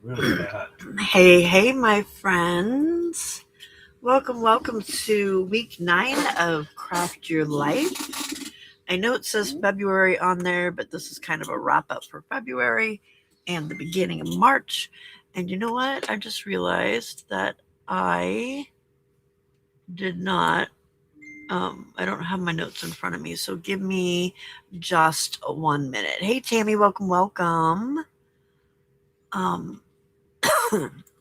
really bad. Hey, my friends. Welcome to week 9 of Craft Your Life. I know it says February on there, but this is kind of a wrap up for February and the beginning of March. And you know what? I just realized that I did not, I don't have my notes in front of me, so give me just 1 minute. Hey, Tammy, welcome. Um,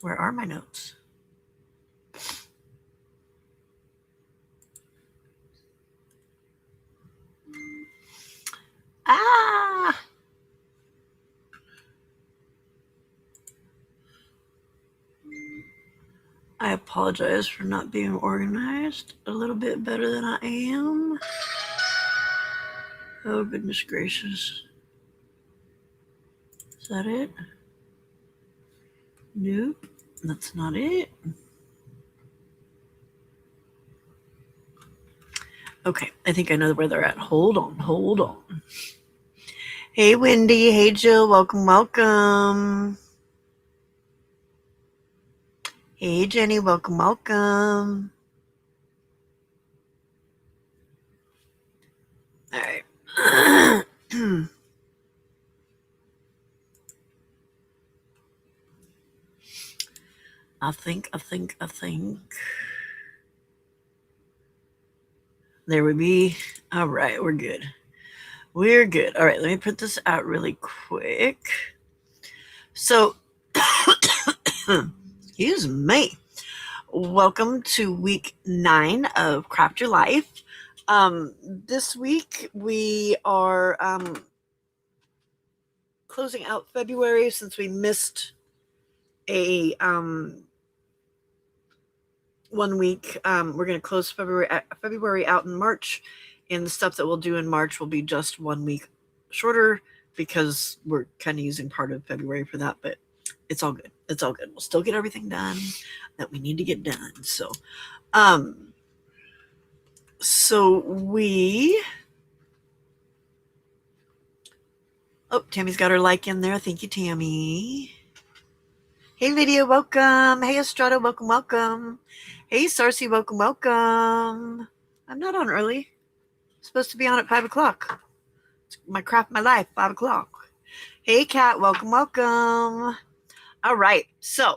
where are my notes? Ah! I apologize for not being organized a little bit better than I am. Oh, goodness gracious. Is that it? Nope, that's not it. Okay, I think I know where they're at. Hold on. Hey, Wendy. Hey, Jill. Welcome. Hey, Jenny. Welcome. All right. I think. There we be. All right, we're good. We're good. All right, let me print this out really quick. So, excuse me. Welcome to week 9 of Craft Your Life. This week we are closing out February since we missed a 1 week. We're going to close February out in March, and the stuff that we'll do in March will be just 1 week shorter because we're kind of using part of February for that, but it's all good. We'll still get everything done that we need to get done. Um, so we. Oh, Tammy's got her like in there. Thank you, Tammy. Hey, Lydia, welcome. Hey, Estrada, welcome. Hey, Sarcy, welcome. I'm not on early. I'm supposed to be on at 5 o'clock. It's my craft, my life, 5 o'clock. Hey, Kat, welcome. All right, so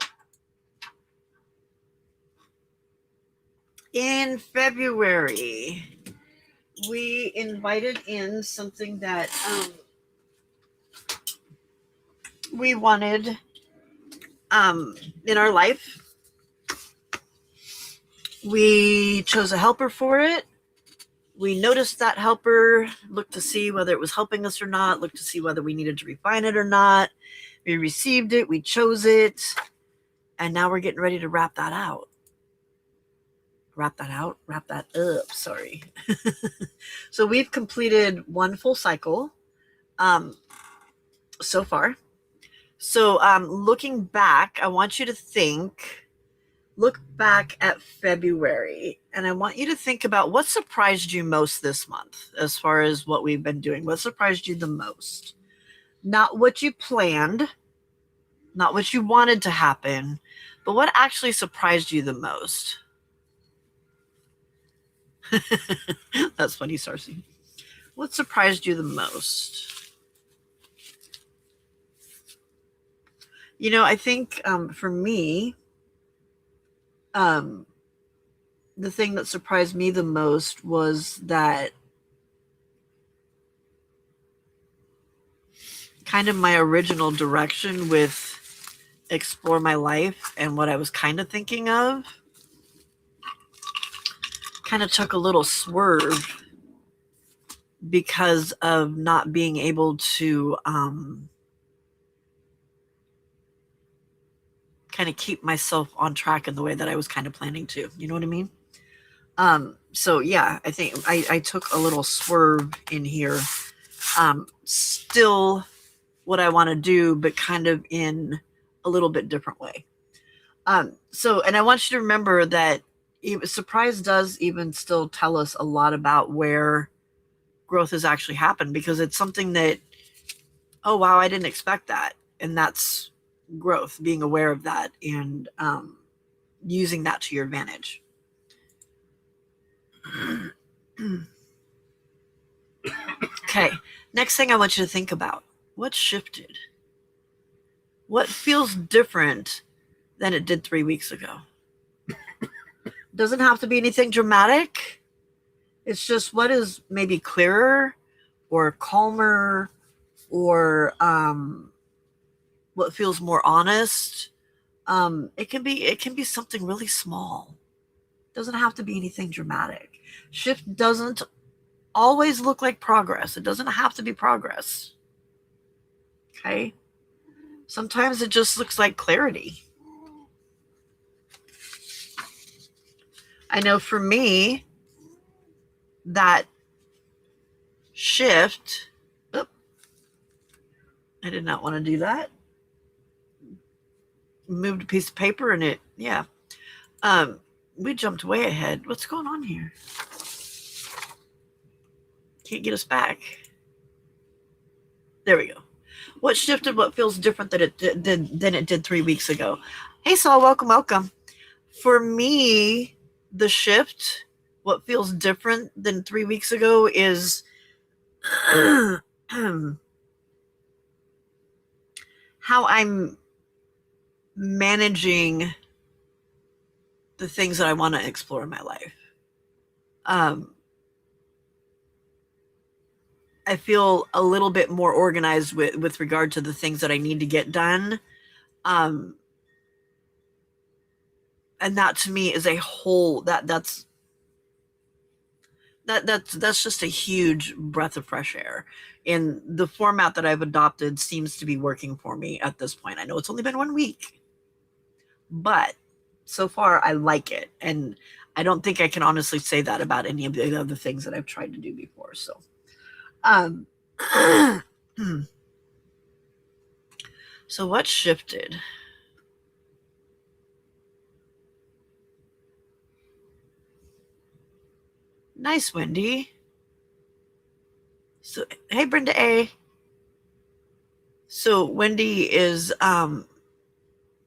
in February, we invited in something that we wanted in our life. We chose a helper for it. We noticed that helper, looked to see whether it was helping us or not, looked to see whether we needed to refine it or not. We received it, we chose it, and now we're getting ready to wrap that out. Wrap that up, sorry. So we've completed 1 full cycle so far. So looking back, I want you to look back at February, and I want you to think about what surprised you most this month as far as what we've been doing. What surprised you the most? Not what you planned, not what you wanted to happen, but what actually surprised you the most? That's funny, Sarcy. What surprised you the most? I think for me, um, the thing that surprised me the most was that kind of my original direction with Explore My Life and what I was kind of thinking of kind of took a little swerve because of not being able to kind of keep myself on track in the way that I was kind of planning to. You know what I mean? So yeah, I think I took a little swerve in here. Still what I want to do, but kind of in a little bit different way. And I want you to remember that surprise does even still tell us a lot about where growth has actually happened, because it's something that, oh wow, I didn't expect that, and that's growth, being aware of that, and using that to your advantage. Okay, next thing I want you to think about, what shifted? What feels different than it did 3 weeks ago? Doesn't have to be anything dramatic. It's just what is maybe clearer or calmer, or what feels more honest. It can be something really small. It doesn't have to be anything dramatic. Shift doesn't always look like progress. It doesn't have to be progress. Okay? Sometimes it just looks like clarity. I know for me, that shift, I did not want to do that. Moved a piece of paper and we jumped way ahead. What's going on here? Can't get us back. There we go. What shifted? What feels different than it did 3 weeks ago? Hey, Saul, welcome. For me, the shift, what feels different than 3 weeks ago is how I'm managing the things that I want to explore in my life. I feel a little bit more organized with regard to the things that I need to get done. And that to me is a whole that's just a huge breath of fresh air. And the format that I've adopted seems to be working for me at this point. I know it's only been 1 week, but so far I like it. And I don't think I can honestly say that about any of the other things that I've tried to do before. So, so what shifted? Nice, Wendy. So, hey, Brenda A. So Wendy is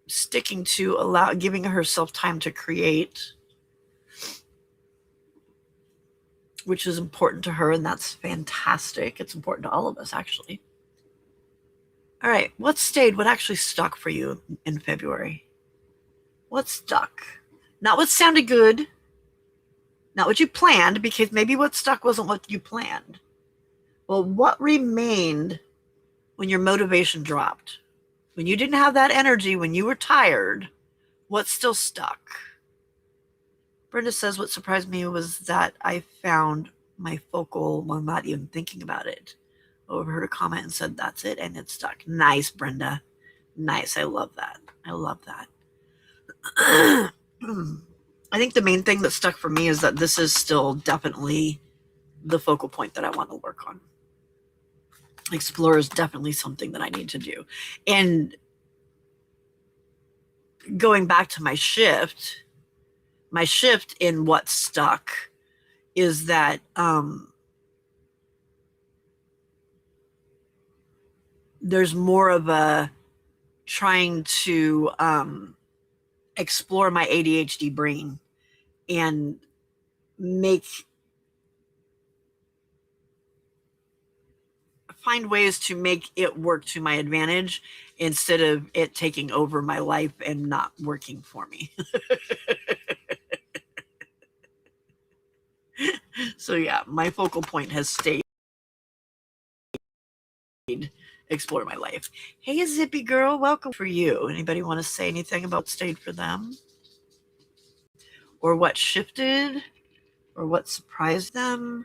sticking to giving herself time to create, which is important to her, and that's fantastic. It's important to all of us, actually. All right, what stayed? What actually stuck for you in February? What stuck? Not what sounded good, not what you planned, because maybe what stuck wasn't what you planned. Well, what remained when your motivation dropped? When you didn't have that energy, when you were tired, what still stuck? Brenda says what surprised me was that I found my focal while not even thinking about it. Overheard a comment and said, that's it, and it stuck. Nice, Brenda. Nice. I love that. I love that. I think the main thing that stuck for me is that this is still definitely the focal point that I want to work on. Explore is definitely something that I need to do. And going back to my shift in what stuck is that there's more of a trying to explore my ADHD brain and find ways to make it work to my advantage instead of it taking over my life and not working for me. So yeah, my focal point has stayed explore my life. Hey, Zippy girl, welcome for you. Anybody want to say anything about what stayed for them? Or what shifted? Or what surprised them?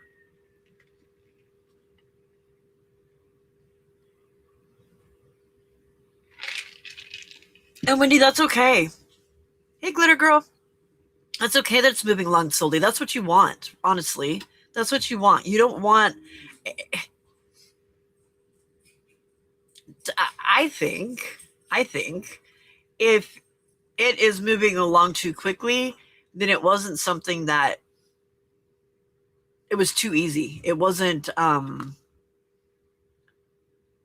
And Wendy, that's okay. Hey, Glitter Girl. That's okay that it's moving along slowly. That's what you want, honestly. That's what you want. You don't want... I think if it is moving along too quickly, then it wasn't something that... It was too easy. It wasn't...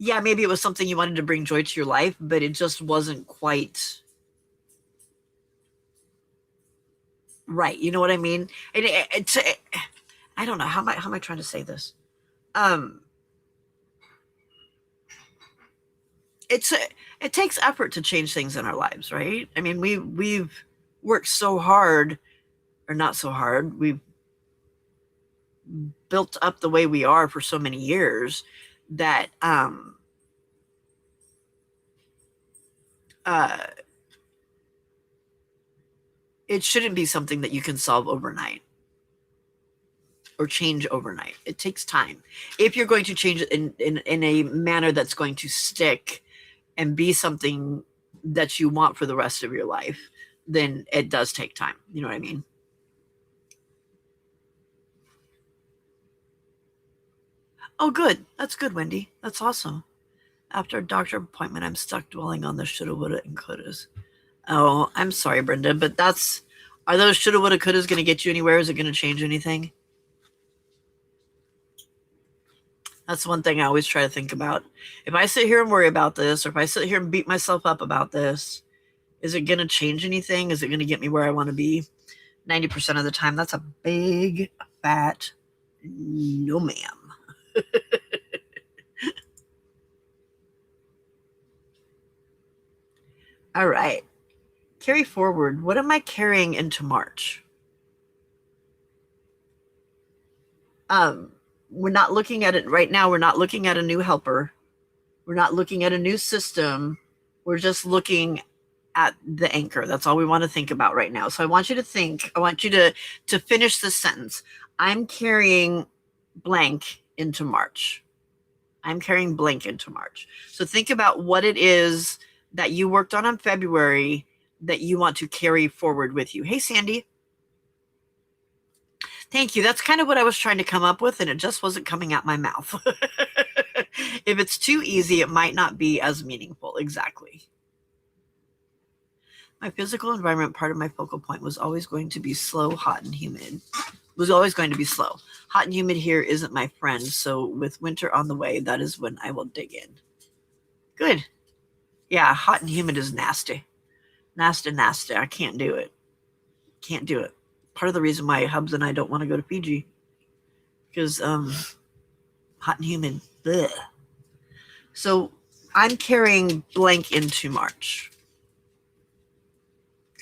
yeah, maybe it was something you wanted to bring joy to your life, but it just wasn't quite right. You know what I mean? And I don't know how am I trying to say this. Um, it's it takes effort to change things in our lives, right? I mean, we've worked so hard, or not so hard. We've built up the way we are for so many years that uh, it shouldn't be something that you can solve overnight or change overnight. It takes time. If you're going to change it in a manner that's going to stick and be something that you want for the rest of your life, then it does take time. You know what I mean? Oh, good. That's good, Wendy. That's awesome. After a doctor appointment, I'm stuck dwelling on the shoulda, woulda, and couldas. Oh, I'm sorry, Brenda, but are those shoulda, woulda, couldas going to get you anywhere? Is it going to change anything? That's one thing I always try to think about. If I sit here and worry about this, or if I sit here and beat myself up about this, is it going to change anything? Is it going to get me where I want to be? 90% of the time, that's a big, fat no, ma'am. All right. Carry forward. What am I carrying into March? Um, we're not looking at it right now. We're not looking at a new helper. We're not looking at a new system. We're just looking at the anchor. That's all we want to think about right now. So I want you to think, I want you to finish this sentence. I'm carrying blank into March. I'm carrying blank into March. So think about what it is that you worked on February that you want to carry forward with you. Hey, Sandy. Thank you. That's kind of what I was trying to come up with, and it just wasn't coming out my mouth. If it's too easy, it might not be as meaningful. Exactly. My physical environment, part of my focal point, was always going to be slow, hot, and humid. Was always going to be slow. Hot and humid here isn't my friend, so with winter on the way, that is when I will dig in. Good. Yeah, hot and humid is nasty. Nasty, nasty. I can't do it. Can't do it. Part of the reason why Hubs and I don't want to go to Fiji, because hot and humid. Bleh. So I'm carrying blank into March.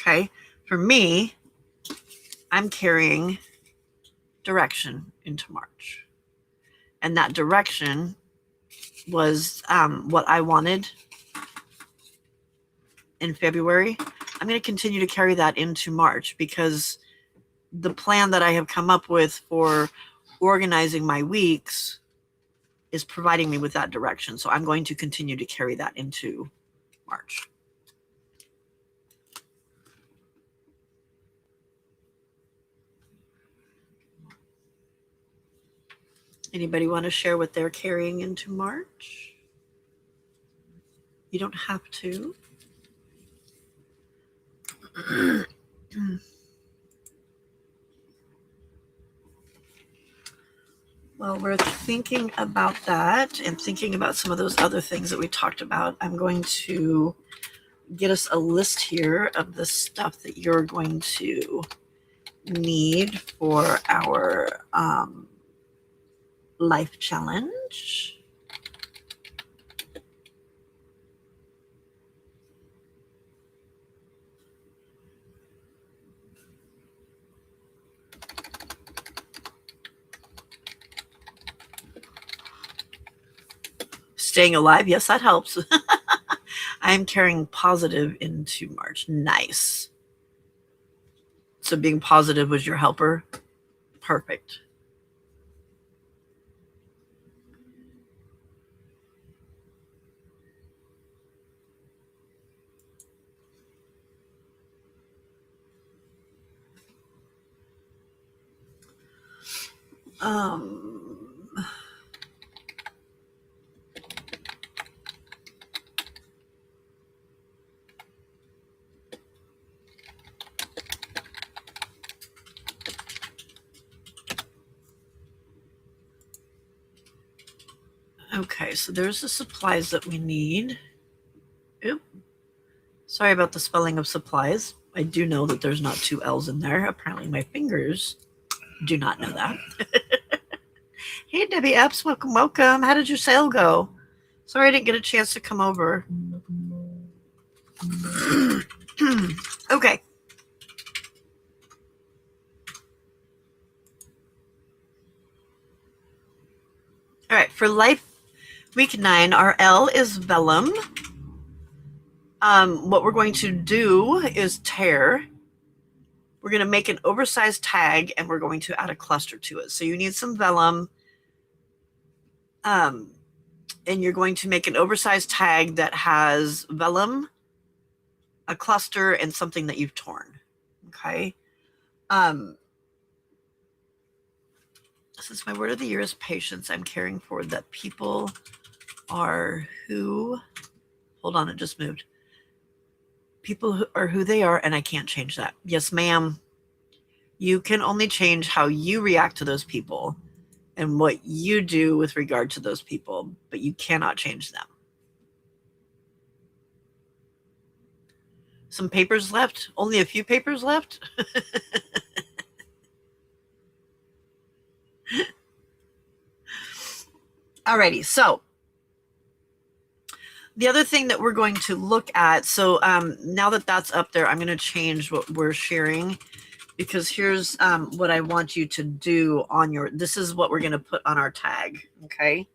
Okay. For me, I'm carrying direction into March. And that direction was what I wanted in February. I'm going to continue to carry that into March because the plan that I have come up with for organizing my weeks is providing me with that direction. So I'm going to continue to carry that into March. Anybody want to share what they're carrying into March? You don't have to. Well, we're thinking about that and thinking about some of those other things that we talked about. I'm going to get us a list here of the stuff that you're going to need for our life challenge. Staying alive, yes, that helps. I'm carrying positive into March. Nice. So being positive was your helper. Perfect. Um, Okay, so there's the supplies that we need. Oop. Sorry about the spelling of supplies. I do know that there's not two L's in there. Apparently my fingers do not know that. Hey, Debbie Epps, welcome, welcome. How did your sale go? Sorry I didn't get a chance to come over. Okay. All right, for Life Week 9, our L is vellum. What we're going to do is tear. We're going to make an oversized tag, and we're going to add a cluster to it. So you need some vellum, and you're going to make an oversized tag that has vellum, a cluster, and something that you've torn. Okay. Since my word of the year is patience, I'm caring for that people are who, hold on, it just moved. People who are who they are, and I can't change that. Yes, ma'am. You can only change how you react to those people and what you do with regard to those people, but you cannot change them. Some papers left? Only a few papers left? Alrighty, so the other thing that we're going to look at, so now that that's up there, I'm going to change what we're sharing, because here's what I want you to do on your, this is what we're going to put on our tag, okay?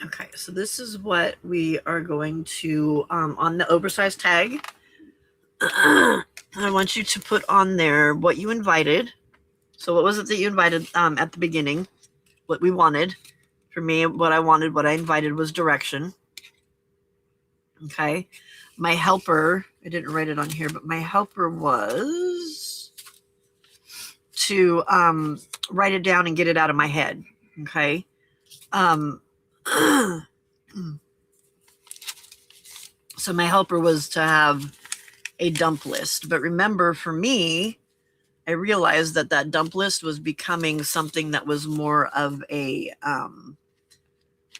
Okay, so this is what we are going to, on the oversized tag, I want you to put on there what you invited. So what was it that you invited at the beginning? What we wanted. For me, what I wanted, what I invited was direction. Okay. My helper, I didn't write it on here, but my helper was to write it down and get it out of my head. Okay. So my helper was to have a dump list. But remember, for me, I realized that that dump list was becoming something that was more of a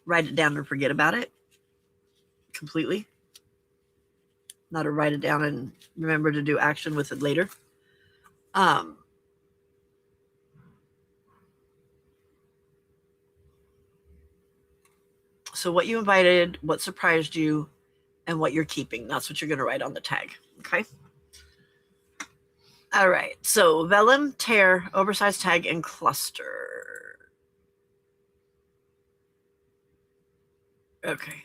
write it down and forget about it completely. Not a write it down and remember to do action with it later. So what you invited, what surprised you, and what you're keeping. That's what you're going to write on the tag. Okay. All right. So vellum, tear, oversized tag, and cluster. Okay.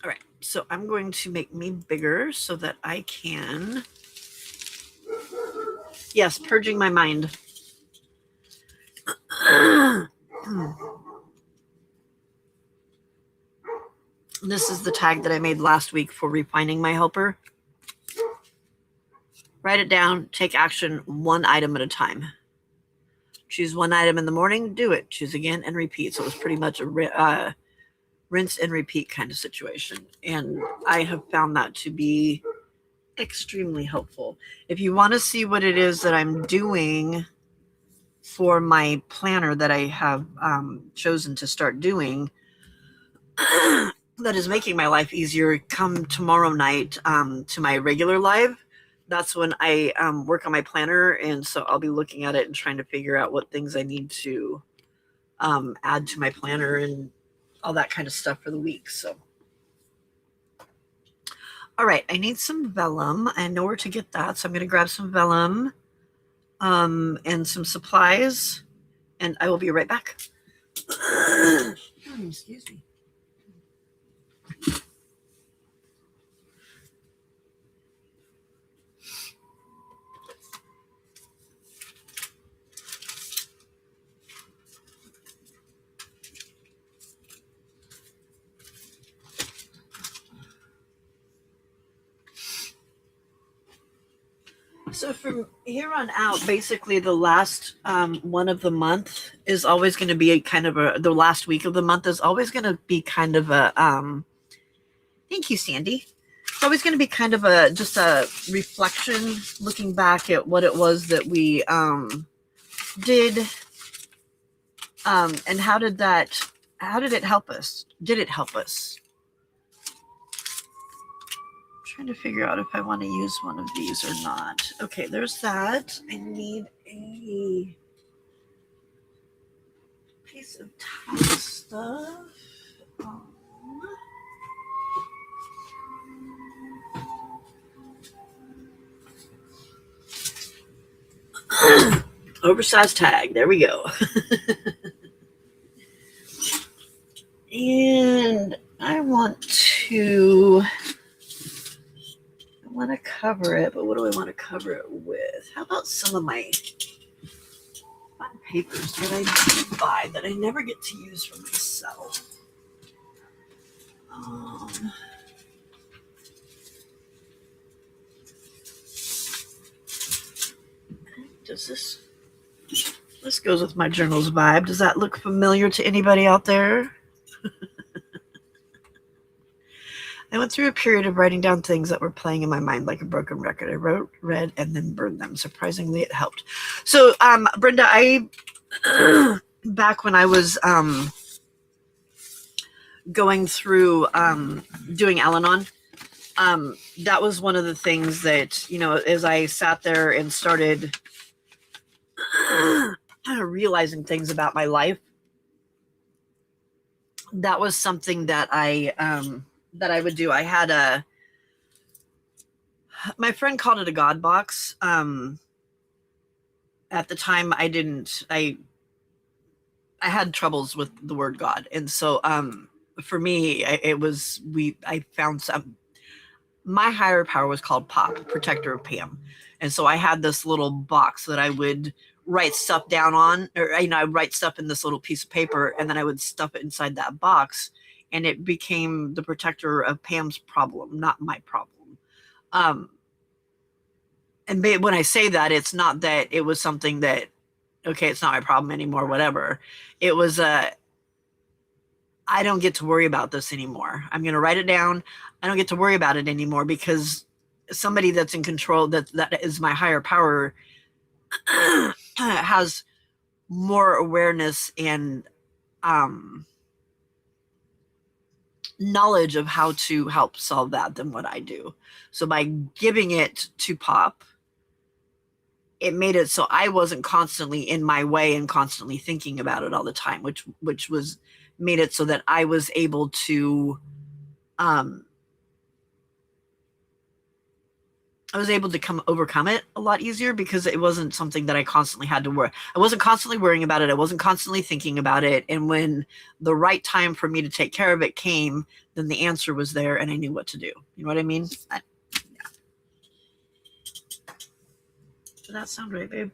All right. So I'm going to make me bigger so that I can. Yes, purging my mind. This is the tag that I made last week for refining my helper. Write it down, take action one item at a time. Choose one item in the morning, do it. Choose again and repeat. So it was pretty much a rinse and repeat kind of situation. And I have found that to be extremely helpful. If you want to see what it is that I'm doing for my planner that I have chosen to start doing, that is making my life easier, come tomorrow night to my regular live. That's when I work on my planner, and so I'll be looking at it and trying to figure out what things I need to add to my planner and all that kind of stuff for the week. So, all right, I need some vellum. I know where to get that, so I'm going to grab some vellum and some supplies, and I will be right back. Excuse me. So from here on out, basically the last one of the month is always going to be a kind of the last week of the month is always going to be kind of a, thank you, Sandy. It's always going to be kind of just a reflection, looking back at what it was that we did, and how did it help us? Did it help us? Trying to figure out if I want to use one of these or not. Okay, there's that. I need a piece of tile stuff. Oversized tag. There we go. And I want to cover it, but what do I want to cover it with? How about some of my fun papers that I did buy that I never get to use for myself? Does this goes with my journal's vibe. Does that look familiar to anybody out there? I went through a period of writing down things that were playing in my mind like a broken record. I wrote, read, and then burned them. Surprisingly, it helped. So, Brenda, I back when I was going through doing Al-Anon, that was one of the things that, as I sat there and started realizing things about my life, that was something that I would do. I had my friend called it a God box. At the time I had troubles with the word God. And so, for me, I found my higher power was called Pop, Protector of Pam. And so I had this little box that I would write stuff down on, or, I'd write stuff in this little piece of paper, and then I would stuff it inside that box. And it became the protector of Pam's problem, not my problem. And when I say that, it's not that it was something that, okay, it's not my problem anymore, whatever. It was I don't get to worry about this anymore. I'm going to write it down. I don't get to worry about it anymore because somebody that's in control, that is my higher power, has more awareness and knowledge of how to help solve that than what I do. So by giving it to Pop, it made it so I wasn't constantly in my way and constantly thinking about it all the time, which was made it so that I was able to overcome it a lot easier because it wasn't something that I constantly had to worry. I wasn't constantly worrying about it. I wasn't constantly thinking about it. And when the right time for me to take care of it came, then the answer was there and I knew what to do. You know what I mean? Yeah. Does that sound right, babe?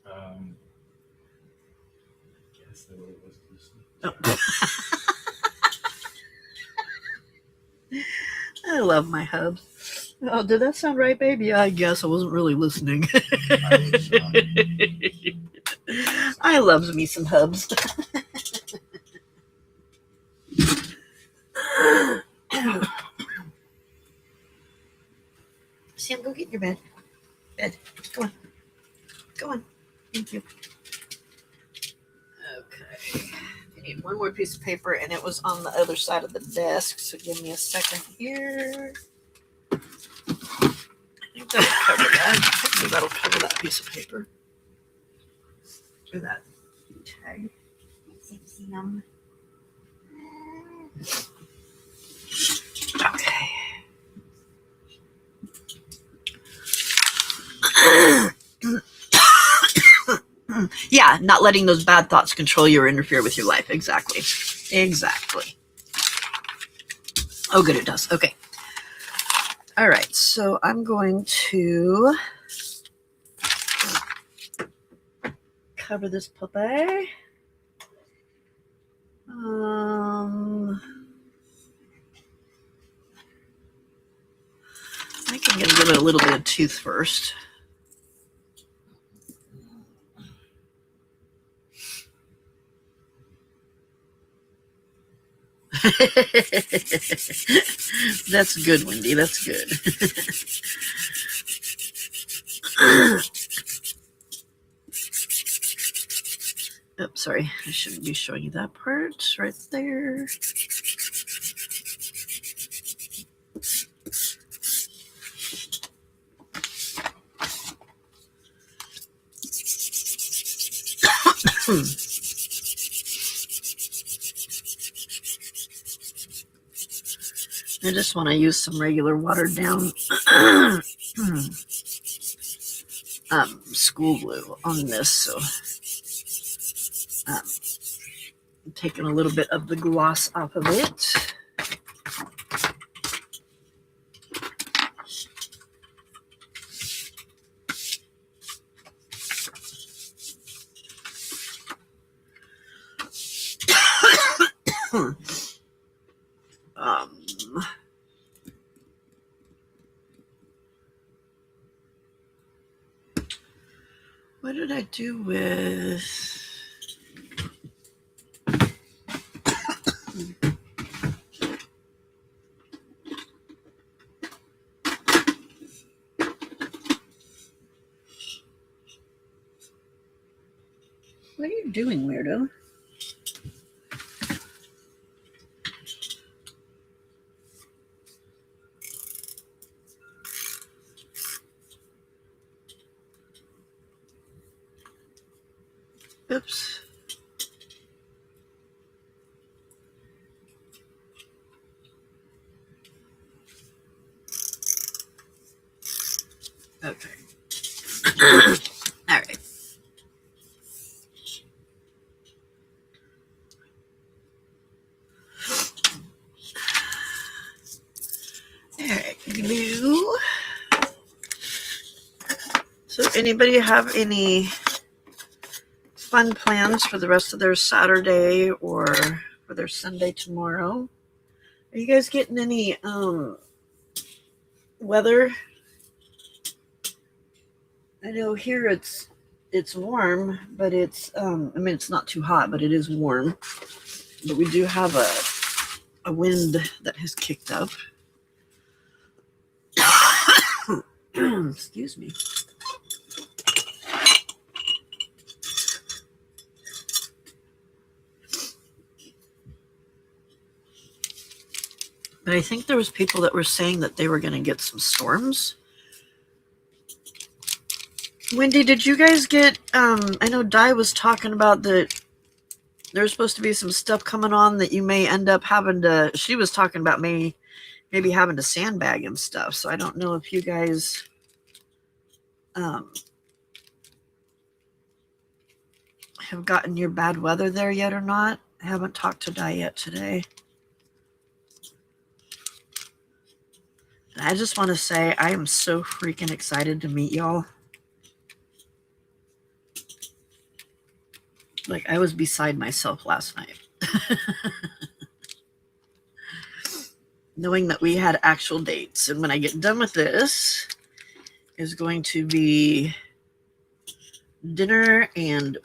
I guess I was listening. Oh. I love my hubs. Oh, did that sound right, babe? Yeah, I guess I wasn't really listening. I loves me some hubs. Sam, go get in your bed. Go on. Go on. Thank you. Okay. I need one more piece of paper, and it was on the other side of the desk, so give me a second here. I think that'll cover that. Hopefully that'll cover that piece of paper. Or that tag. Okay. Yeah, not letting those bad thoughts control you or interfere with your life. Exactly. Oh, good, it does. Okay. All right, so I'm going to cover this puppy. I think I'm going to give it a little bit tooth first. That's good, Wendy. That's good. Oops, sorry. I shouldn't be showing you that part right there. I just want to use some regular watered down school glue on this. So I'm taking a little bit of the gloss off of it. What did I do with... What are you doing, weirdo? Oops. Okay. All right. All right, glue. So anybody have any fun plans for the rest of their Saturday or for their Sunday tomorrow? Are you guys getting any weather? I know here it's warm, but it's I mean it's not too hot, but it is warm. But we do have a wind that has kicked up. Excuse me. But I think there was people that were saying that they were going to get some storms. Wendy, did you guys get, I know Di was talking about that there's supposed to be some stuff coming on that you may end up having to, she was talking about maybe having to sandbag and stuff. So I don't know if you guys have gotten your bad weather there yet or not. I haven't talked to Di yet today. I just want to say I am so freaking excited to meet y'all. Like, I was beside myself last night. Knowing that we had actual dates. And when I get done with this, is going to be dinner and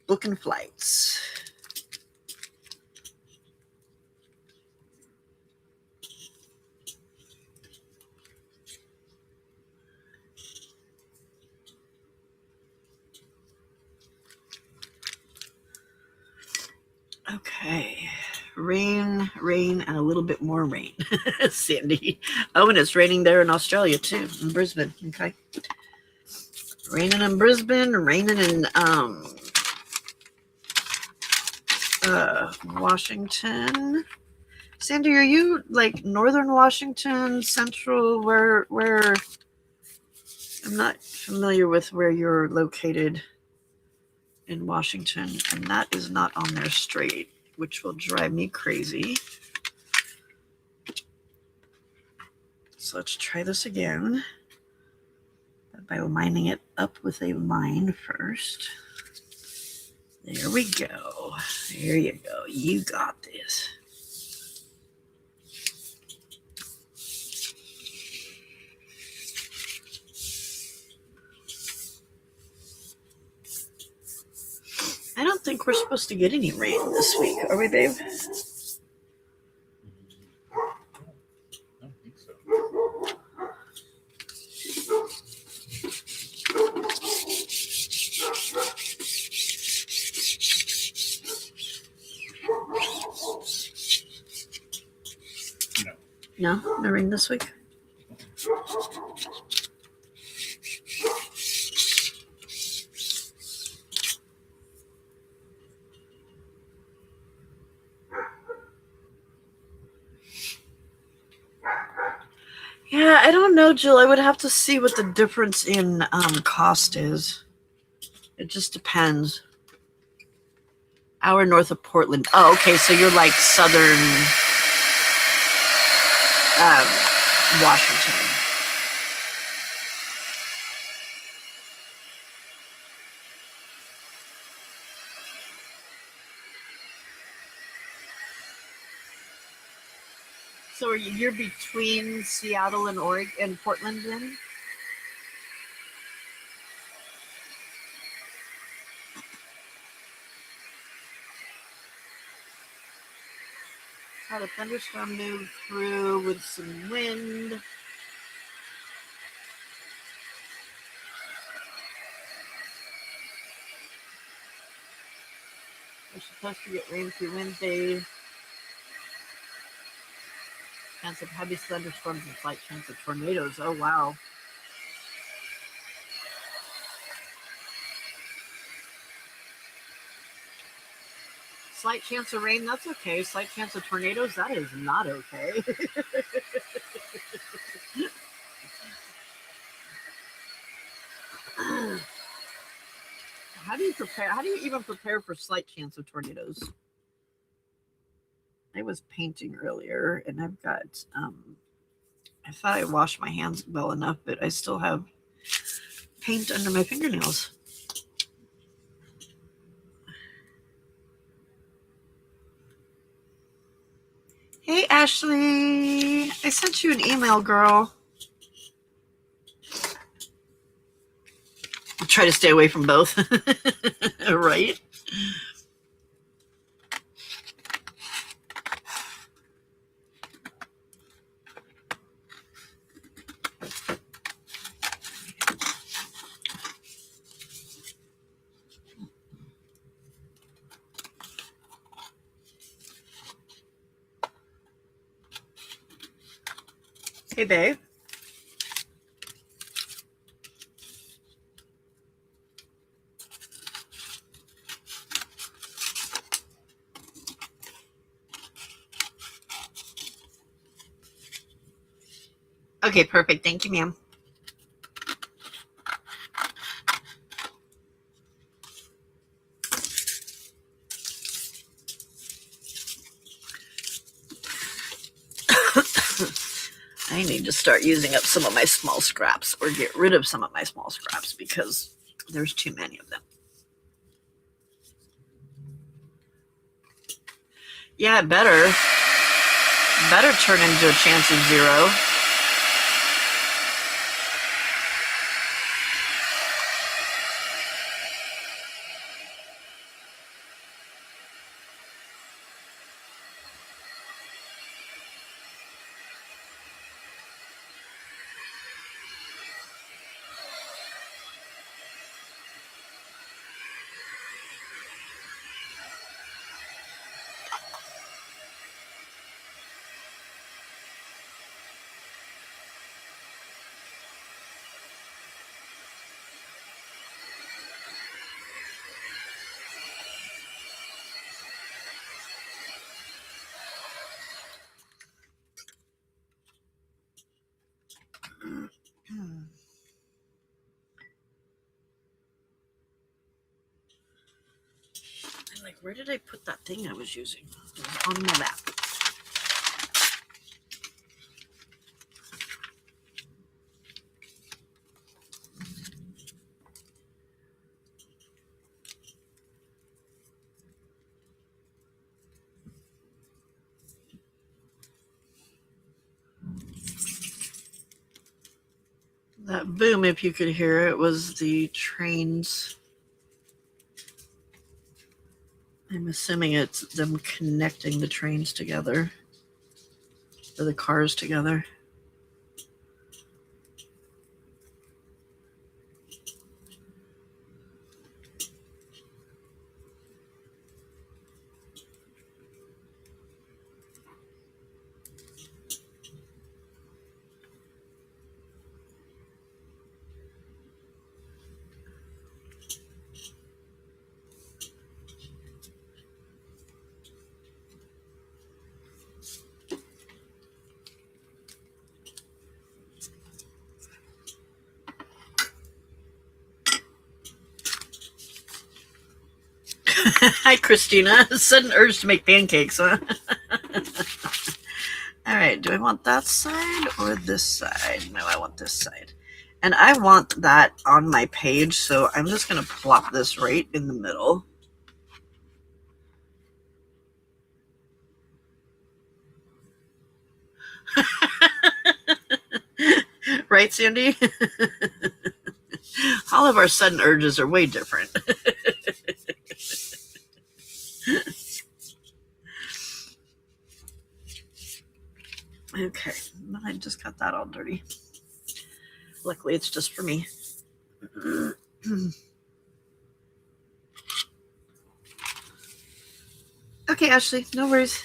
booking flights. Okay. Rain, and a little bit more rain. Sandy. Oh, and it's raining there in Australia too, in Brisbane. Okay. Raining in Brisbane, raining in Washington. Sandy, are you like northern Washington, central? Where I'm not familiar with where you're located in Washington, and that is not on there straight, which will drive me crazy. So let's try this again by lining it up with a line first. There we go. There you go. You got this. don't think we're supposed to get any rain this week, are we, babe? I don't think so. No, no rain this week. Yeah, I don't know, Jill. I would have to see what the difference in cost is. It just depends. Hour north of Portland. Oh, okay. So you're like southern Washington. So you're between Seattle and Oregon and Portland then? Had a thunderstorm move through with some wind. We're supposed to get rain through Wednesday. Chance of heavy thunderstorms and slight chance of tornadoes. Oh, wow. Slight chance of rain, that's okay. Slight chance of tornadoes, that is not okay. How do you prepare? How do you even prepare for slight chance of tornadoes? I was painting earlier and I've got, I thought I washed my hands well enough, but I still have paint under my fingernails. Hey, Ashley. I sent you an email, girl. I'll try to stay away from both. Right? Hey, babe. Okay, perfect. Thank you, ma'am. I need to start using up some of my small scraps or get rid of some of my small scraps because there's too many of them. Yeah, it better turn into a chance of 0. Like, where did I put that thing I was using? It was on my lap. That boom, if you could hear it, was the trains I'm assuming it's them connecting the trains together, or the cars together. Hi, Christina. Sudden urge to make pancakes, huh? All right, do I want that side or this side? No, I want this side. And I want that on my page, so I'm just going to plop this right in the middle. Right, Sandy? All of our sudden urges are way different. Okay, I just got that all dirty. Luckily, it's just for me. Okay, Ashley, no worries.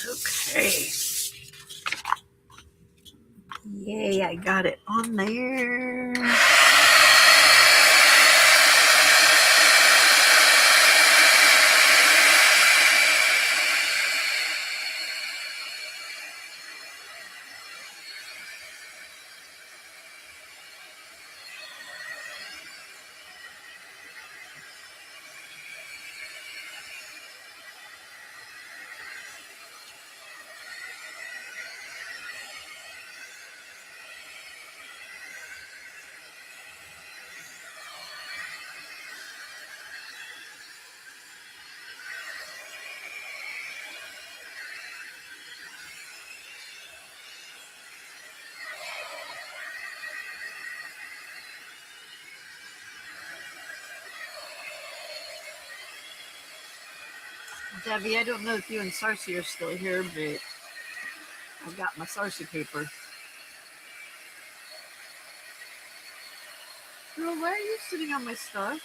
Okay. Yay, I got it on there. Debbie, I don't know if you and Sarcy are still here, but I've got my Sarcy paper. Girl, why are you sitting on my stuff?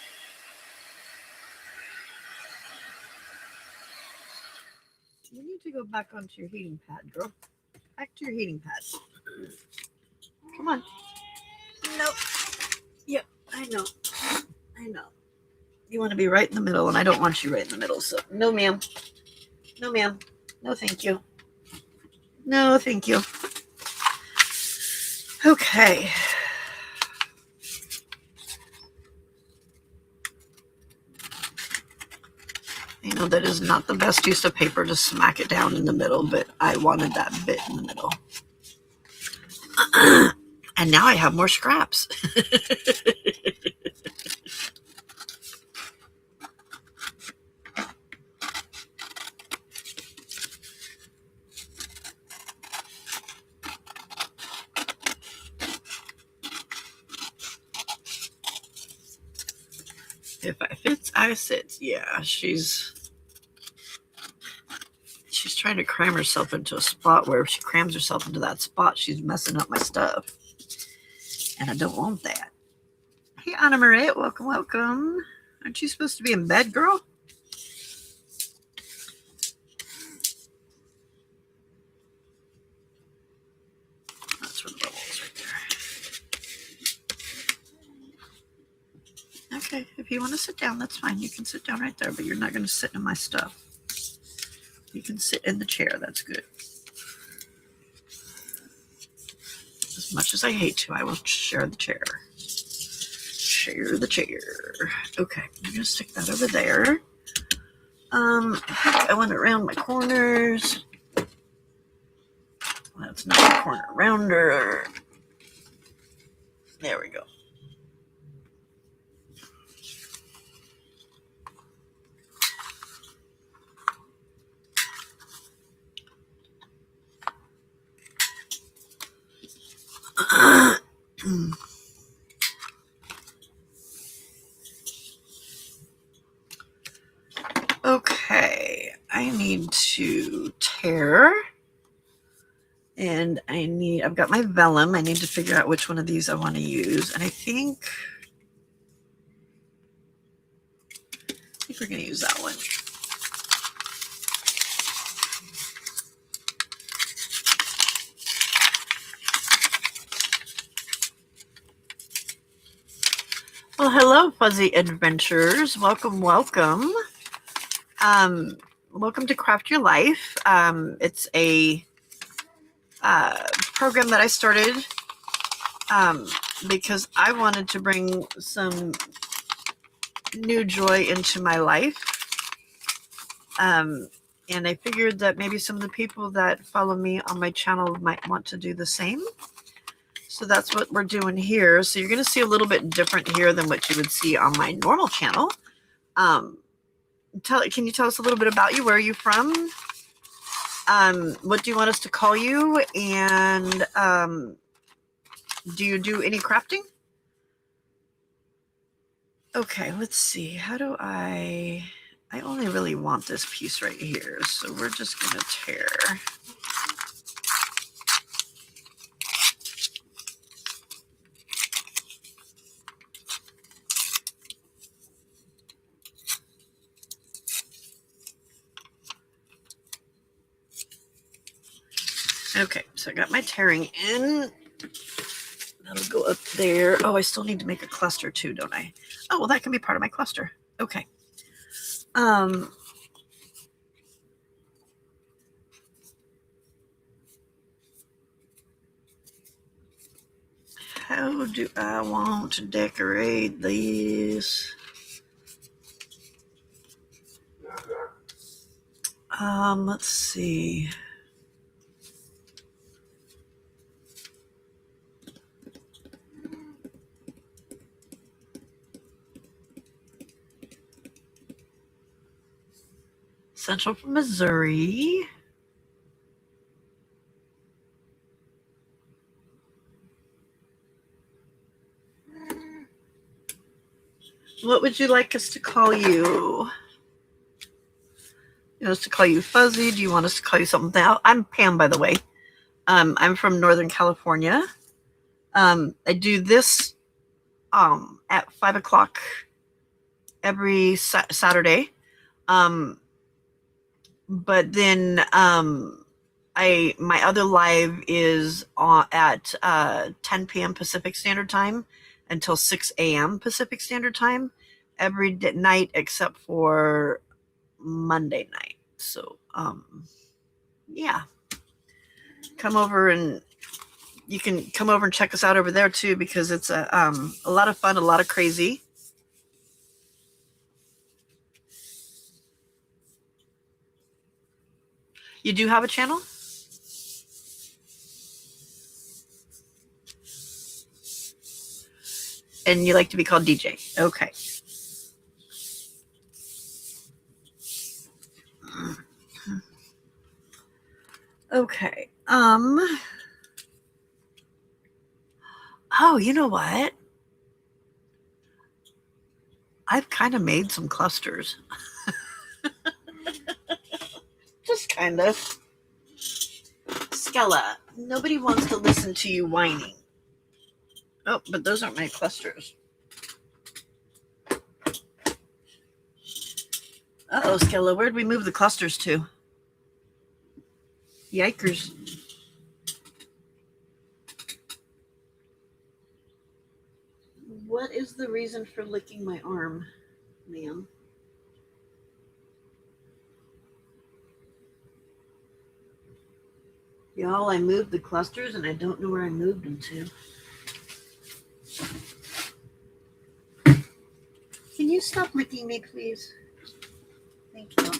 You need to go back onto your heating pad, girl. Back to your heating pad. Come on. Nope. Yep, I know. I know. You want to be right in the middle, and I don't want you right in the middle, so no, ma'am. No, ma'am. No, thank you. No, thank you. Okay. I know that is not the best use of paper to smack it down in the middle, but I wanted that bit in the middle. And now I have more scraps. If I fits, I sits. Yeah, she's trying to cram herself into a spot where if she crams herself into that spot, she's messing up my stuff. And I don't want that. Hey, Anna Marie, welcome, welcome. Aren't you supposed to be in bed, girl? That's where the bubble is right there. Okay, if you want to sit down, that's fine. You can sit down right there, but you're not going to sit in my stuff. You can sit in the chair. That's good. As much as I hate to, I will share the chair. Share the chair. Okay, I'm going to stick that over there. I went around my corners. It's not a corner rounder. There we go. Okay, I need to tear, and I've got my vellum. I need to figure out which one of these I want to use, and I think we're going to use that one. Well, hello, Fuzzy Adventurers. Welcome, welcome. Welcome to Craft Your Life. It's a program that I started because I wanted to bring some new joy into my life. And I figured that maybe some of the people that follow me on my channel might want to do the same. So that's what we're doing here. So you're going to see a little bit different here than what you would see on my normal channel. Can you tell us a little bit about you? Where are you from? What do you want us to call you? And do you do any crafting? Okay, let's see. How do I only really want this piece right here. So we're just going to tear. Okay, so I got my tearing in. That'll go up there. Oh, I still need to make a cluster too, don't I? Oh, well, that can be part of my cluster. Okay. How do I want to decorate these? Let's see. Central from Missouri. What would you like us to call you? You want us to call you Fuzzy? Do you want us to call you something else? I'm Pam, by the way. I'm from Northern California. I do this at 5 o'clock every Saturday. But then my other live is at 10 p.m. Pacific Standard Time until 6 a.m. Pacific Standard Time every night except for Monday night. So yeah, come over, and you can come over and check us out over there too, because it's a lot of fun, a lot of crazy. You do have a channel? And you like to be called DJ. Okay. Okay. Oh, you know what? I've kind of made some clusters. Just kind of. Skella, nobody wants to listen to you whining. Oh, but those aren't my clusters. Uh-oh, Skella, where'd we move the clusters to? Yikers. What is the reason for licking my arm, ma'am? Y'all, I moved the clusters and I don't know where I moved them to. Can you stop licking me, please? Thank you.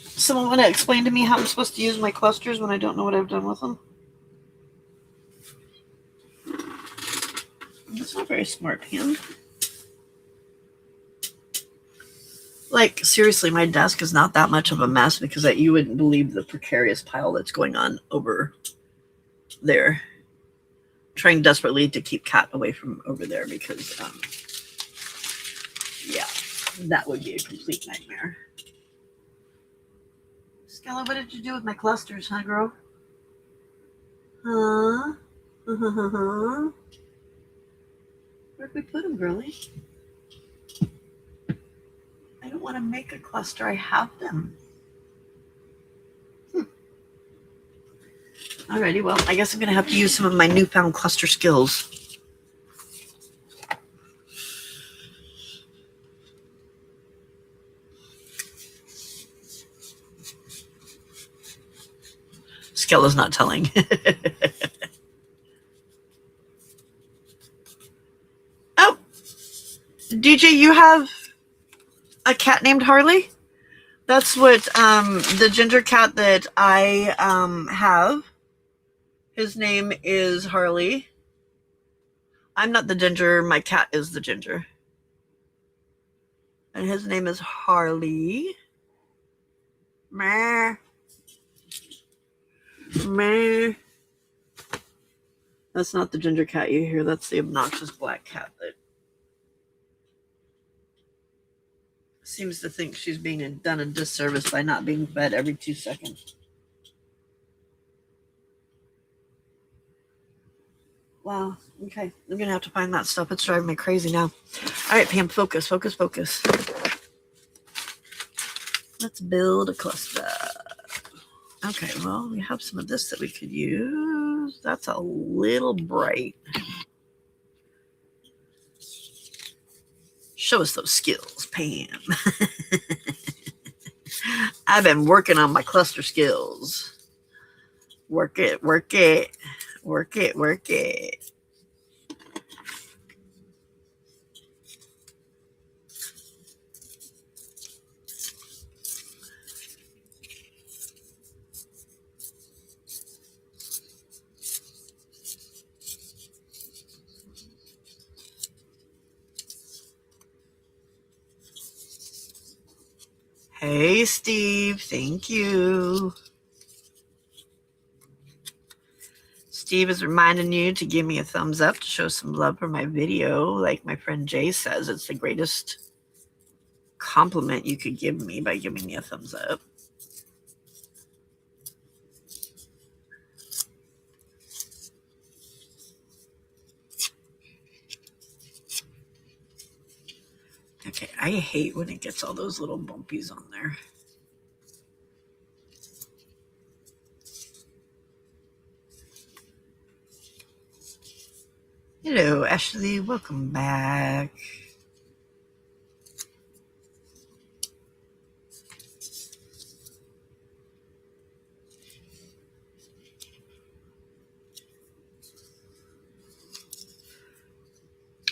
Someone want to explain to me how I'm supposed to use my clusters when I don't know what I've done with them? That's not very smart, Pam. Like, seriously, my desk is not that much of a mess because you wouldn't believe the precarious pile that's going on over there. Trying desperately to keep Kat away from over there because, yeah, that would be a complete nightmare. Skella, what did you do with my clusters, huh, girl? Huh? Where'd we put them, girlie? I don't want to make a cluster. I have them. Alrighty, well, I guess I'm going to have to use some of my newfound cluster skills. Skella's not telling. Oh, DJ, you have a cat named Harley? That's what the ginger cat that I have. His name is Harley. I'm not the ginger. My cat is the ginger. And his name is Harley. Meh. Meh. That's not the ginger cat you hear. That's the obnoxious black cat that seems to think she's being done a disservice by not being fed every 2 seconds. Wow. Okay. I'm going to have to find that stuff. It's driving me crazy now. All right, Pam, focus. Let's build a cluster. Okay, well, we have some of this that we could use. That's a little bright. Show us those skills, Pam. I've been working on my cluster skills. Work it. Hey, Steve. Thank you. Steve is reminding you to give me a thumbs up to show some love for my video. Like my friend Jay says, it's the greatest compliment you could give me by giving me a thumbs up. Okay, I hate when it gets all those little bumpies on there. Hello, Ashley. Welcome back.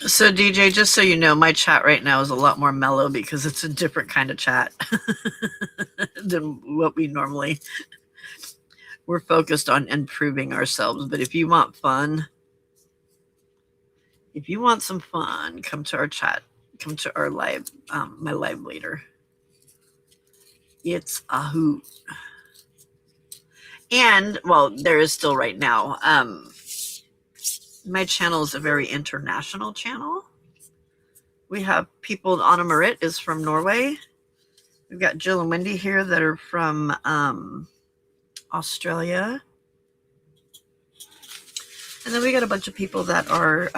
So, DJ, just so you know, my chat right now is a lot more mellow because it's a different kind of chat than what we normally... We're focused on improving ourselves, but if you want fun, if you want some fun, come to our chat. Come to our live, my live later. It's a hoot. And, well, there is still right now. My channel is a very international channel. We have people, Anna Marit is from Norway. We've got Jill and Wendy here that are from Australia. And then we got a bunch of people that are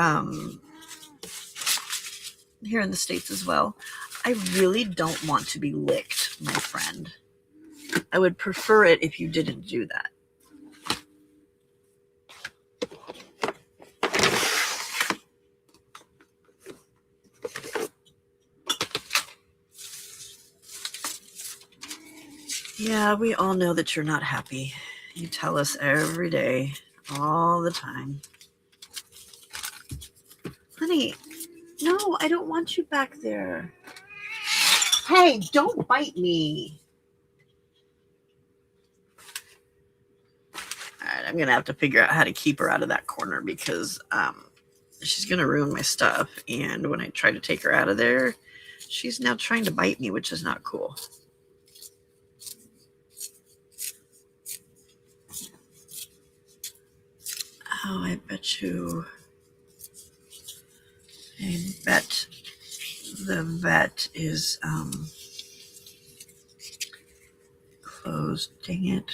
here in the States as well. I really don't want to be licked, my friend. I would prefer it if you didn't do that. Yeah, we all know that you're not happy. You tell us every day, all the time. Honey, no, I don't want you back there. Hey, don't bite me. All right, I'm gonna have to figure out how to keep her out of that corner because she's gonna ruin my stuff. And when I try to take her out of there, she's now trying to bite me, which is not cool. Oh, I bet the vet is closed. Dang it.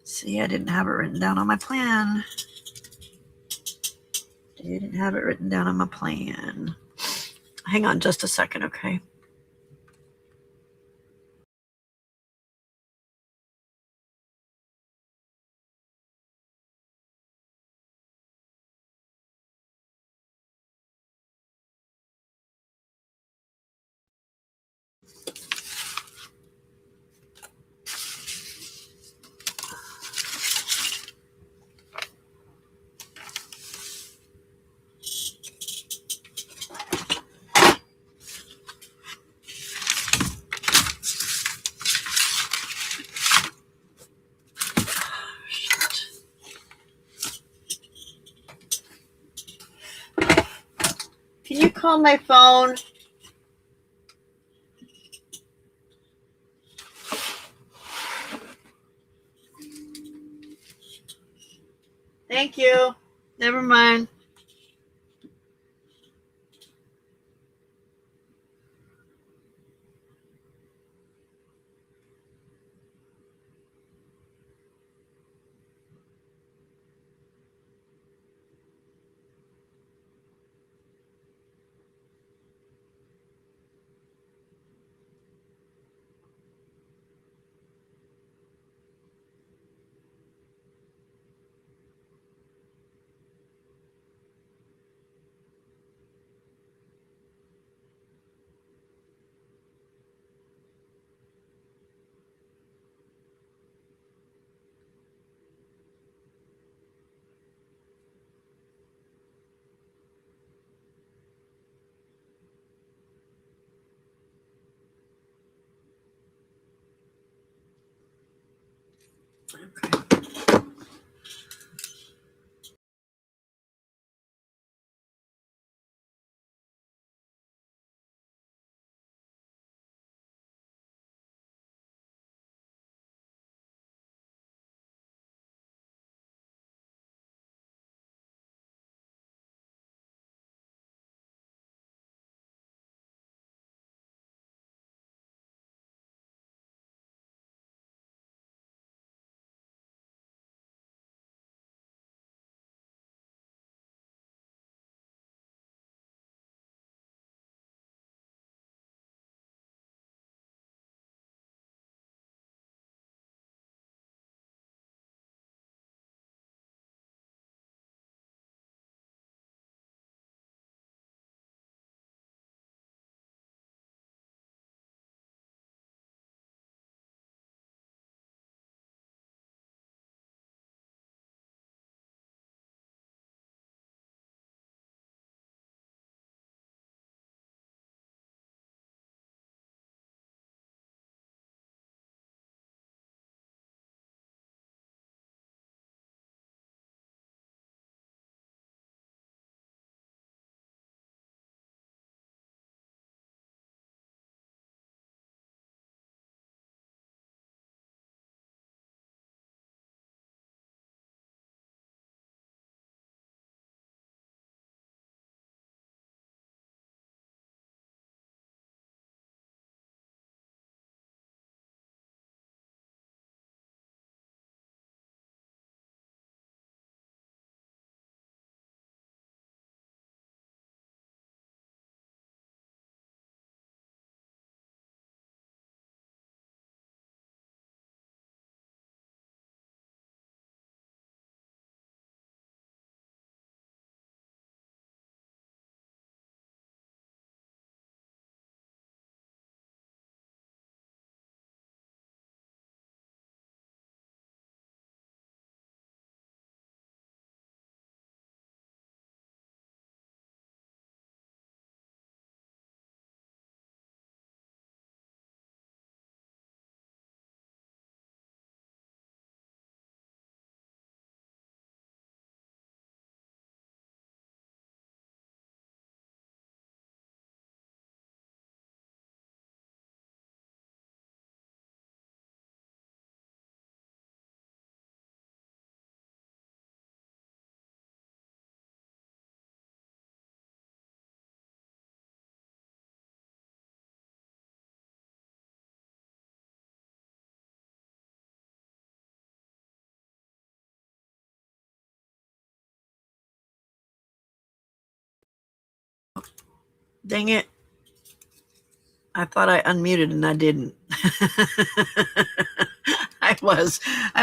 See, I didn't have it written down on my plan. Didn't have it written down on my plan. Hang on just a second, okay? Shit. Can you call my phone? Thank you. Never mind. Okay. Dang it. I thought I unmuted and I didn't. I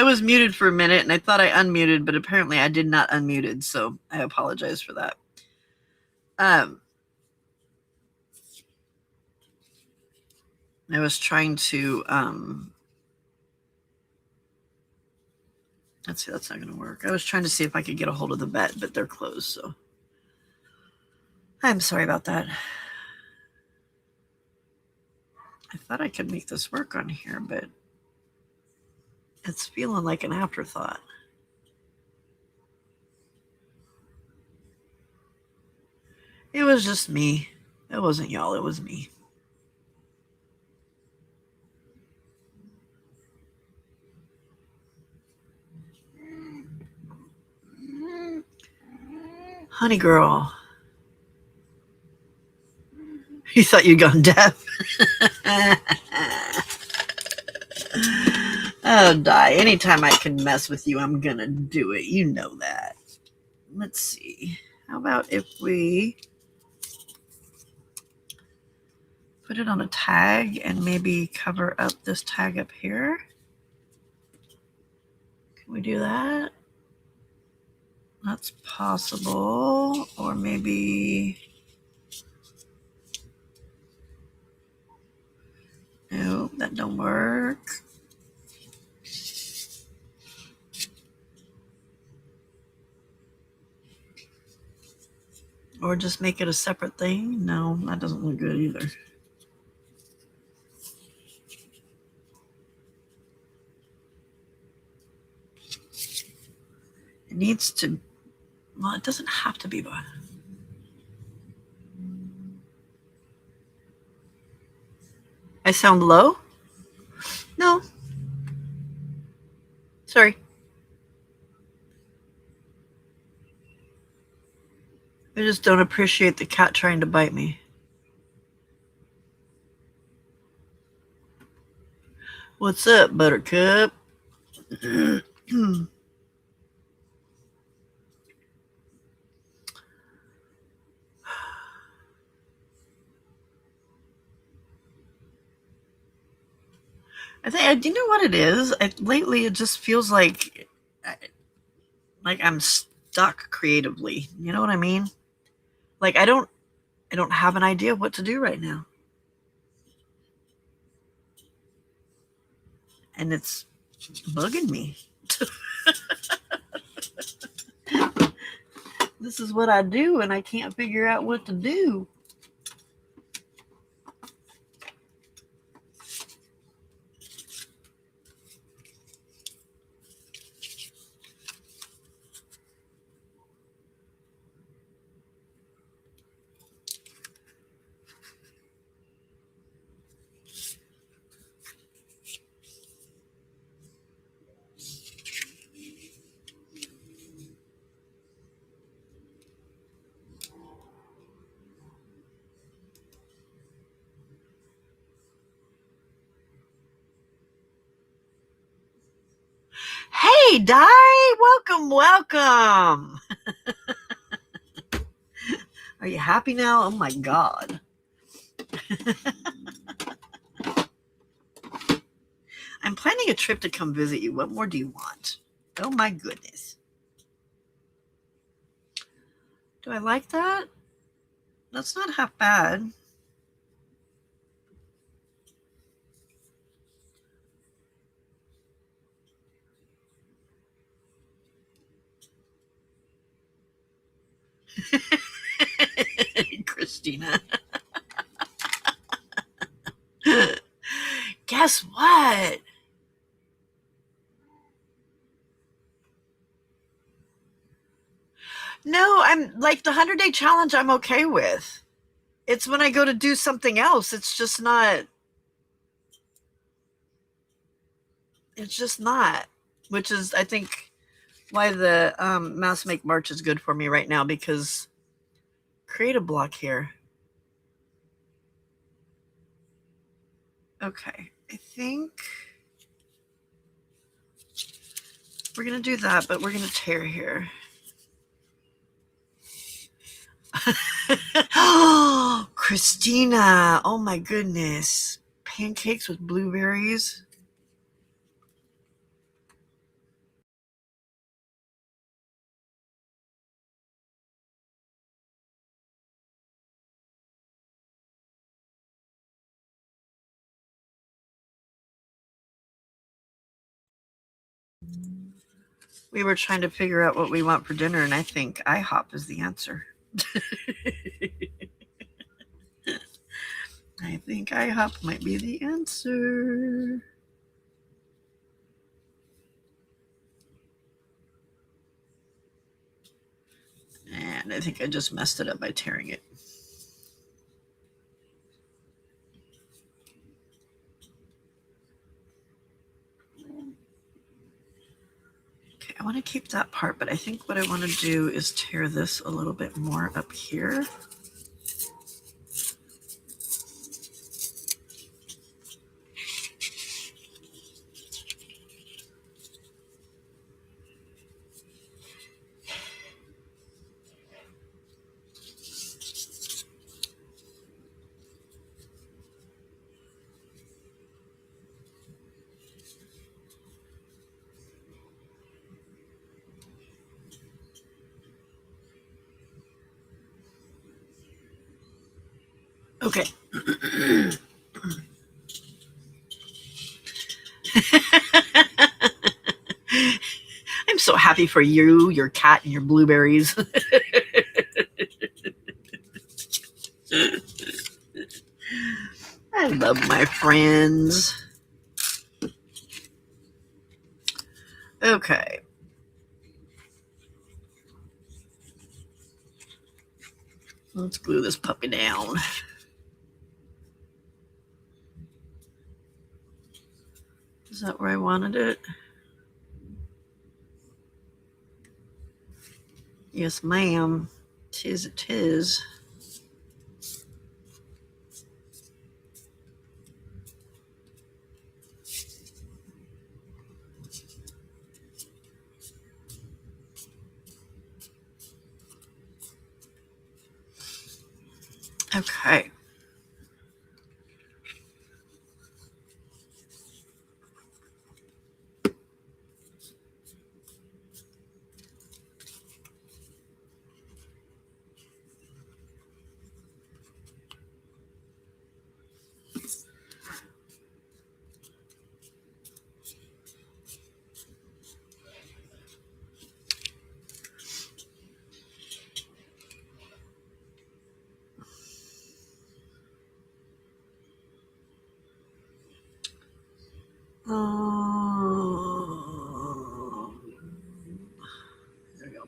was muted for a minute and I thought I unmuted, but apparently I did not unmuted, so I apologize for that. I was trying to let's see, that's not gonna work. I was trying to see if I could get a hold of the vet, but they're closed, so I'm sorry about that. I thought I could make this work on here, but it's feeling like an afterthought. It was just me. It wasn't y'all, it was me. Honey girl. You thought you'd gone deaf? Oh, die. Anytime I can mess with you, I'm gonna do it. You know that. Let's see. How about if we put it on a tag and maybe cover up this tag up here? Can we do that? That's possible. Or maybe... No, that don't work. Or just make it a separate thing. No, that doesn't look good either. It needs to... Well, it doesn't have to be, but... I sound low? No. Sorry. I just don't appreciate the cat trying to bite me. What's up, Buttercup? I think, do you know what it is? Lately, it just feels like I'm stuck creatively. You know what I mean? Like I don't have an idea of what to do right now, and it's bugging me. This is what I do, and I can't figure out what to do. Hey, Di, welcome. Are you happy now? Oh my God. I'm planning a trip to come visit you. What more do you want? Oh my goodness. Do I like that? That's not half bad. Christina. Guess what? No, I'm like the 100-day challenge I'm okay with. It's when I go to do something else, it's just not, which is, I think, why the Mass Make March is good for me right now, because creative block here. Okay, I think we're going to do that, but we're going to tear here. Oh, Christina, oh my goodness. Pancakes with blueberries. We were trying to figure out what we want for dinner, and I think IHOP is the answer. I think IHOP might be the answer. And I think I just messed it up by tearing it. Okay, I want to keep that part, but I think what I want to do is tear this a little bit more up here. Okay. I'm so happy for you, your cat, and your blueberries. I love my friends. Okay. Let's glue this puppy down. Is that where I wanted it? Yes, ma'am. Tis it is. Okay. There we go.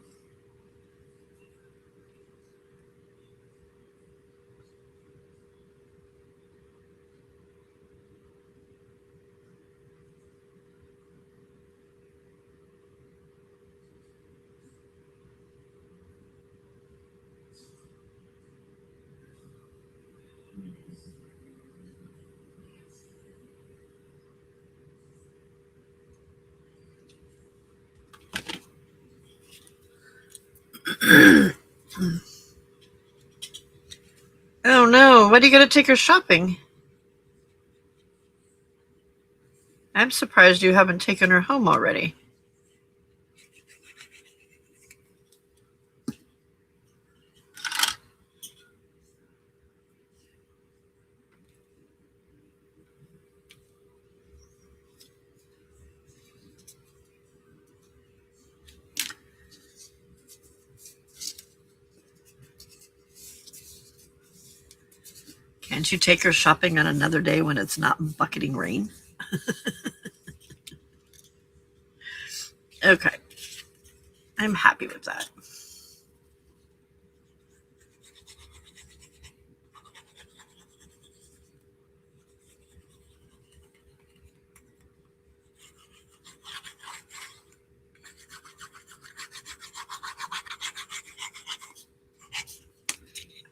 Oh no, what are you going to take her shopping? I'm surprised you haven't taken her home already. Can't you take her shopping on another day when it's not bucketing rain? Okay. I'm happy with that.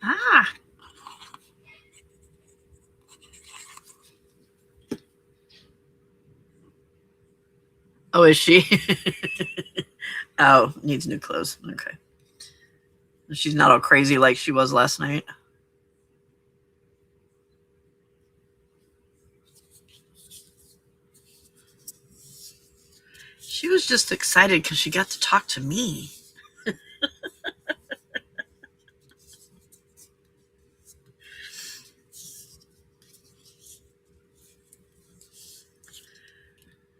Ah. Oh, is she? Oh, needs new clothes. Okay. She's not all crazy like she was last night. She was just excited because she got to talk to me.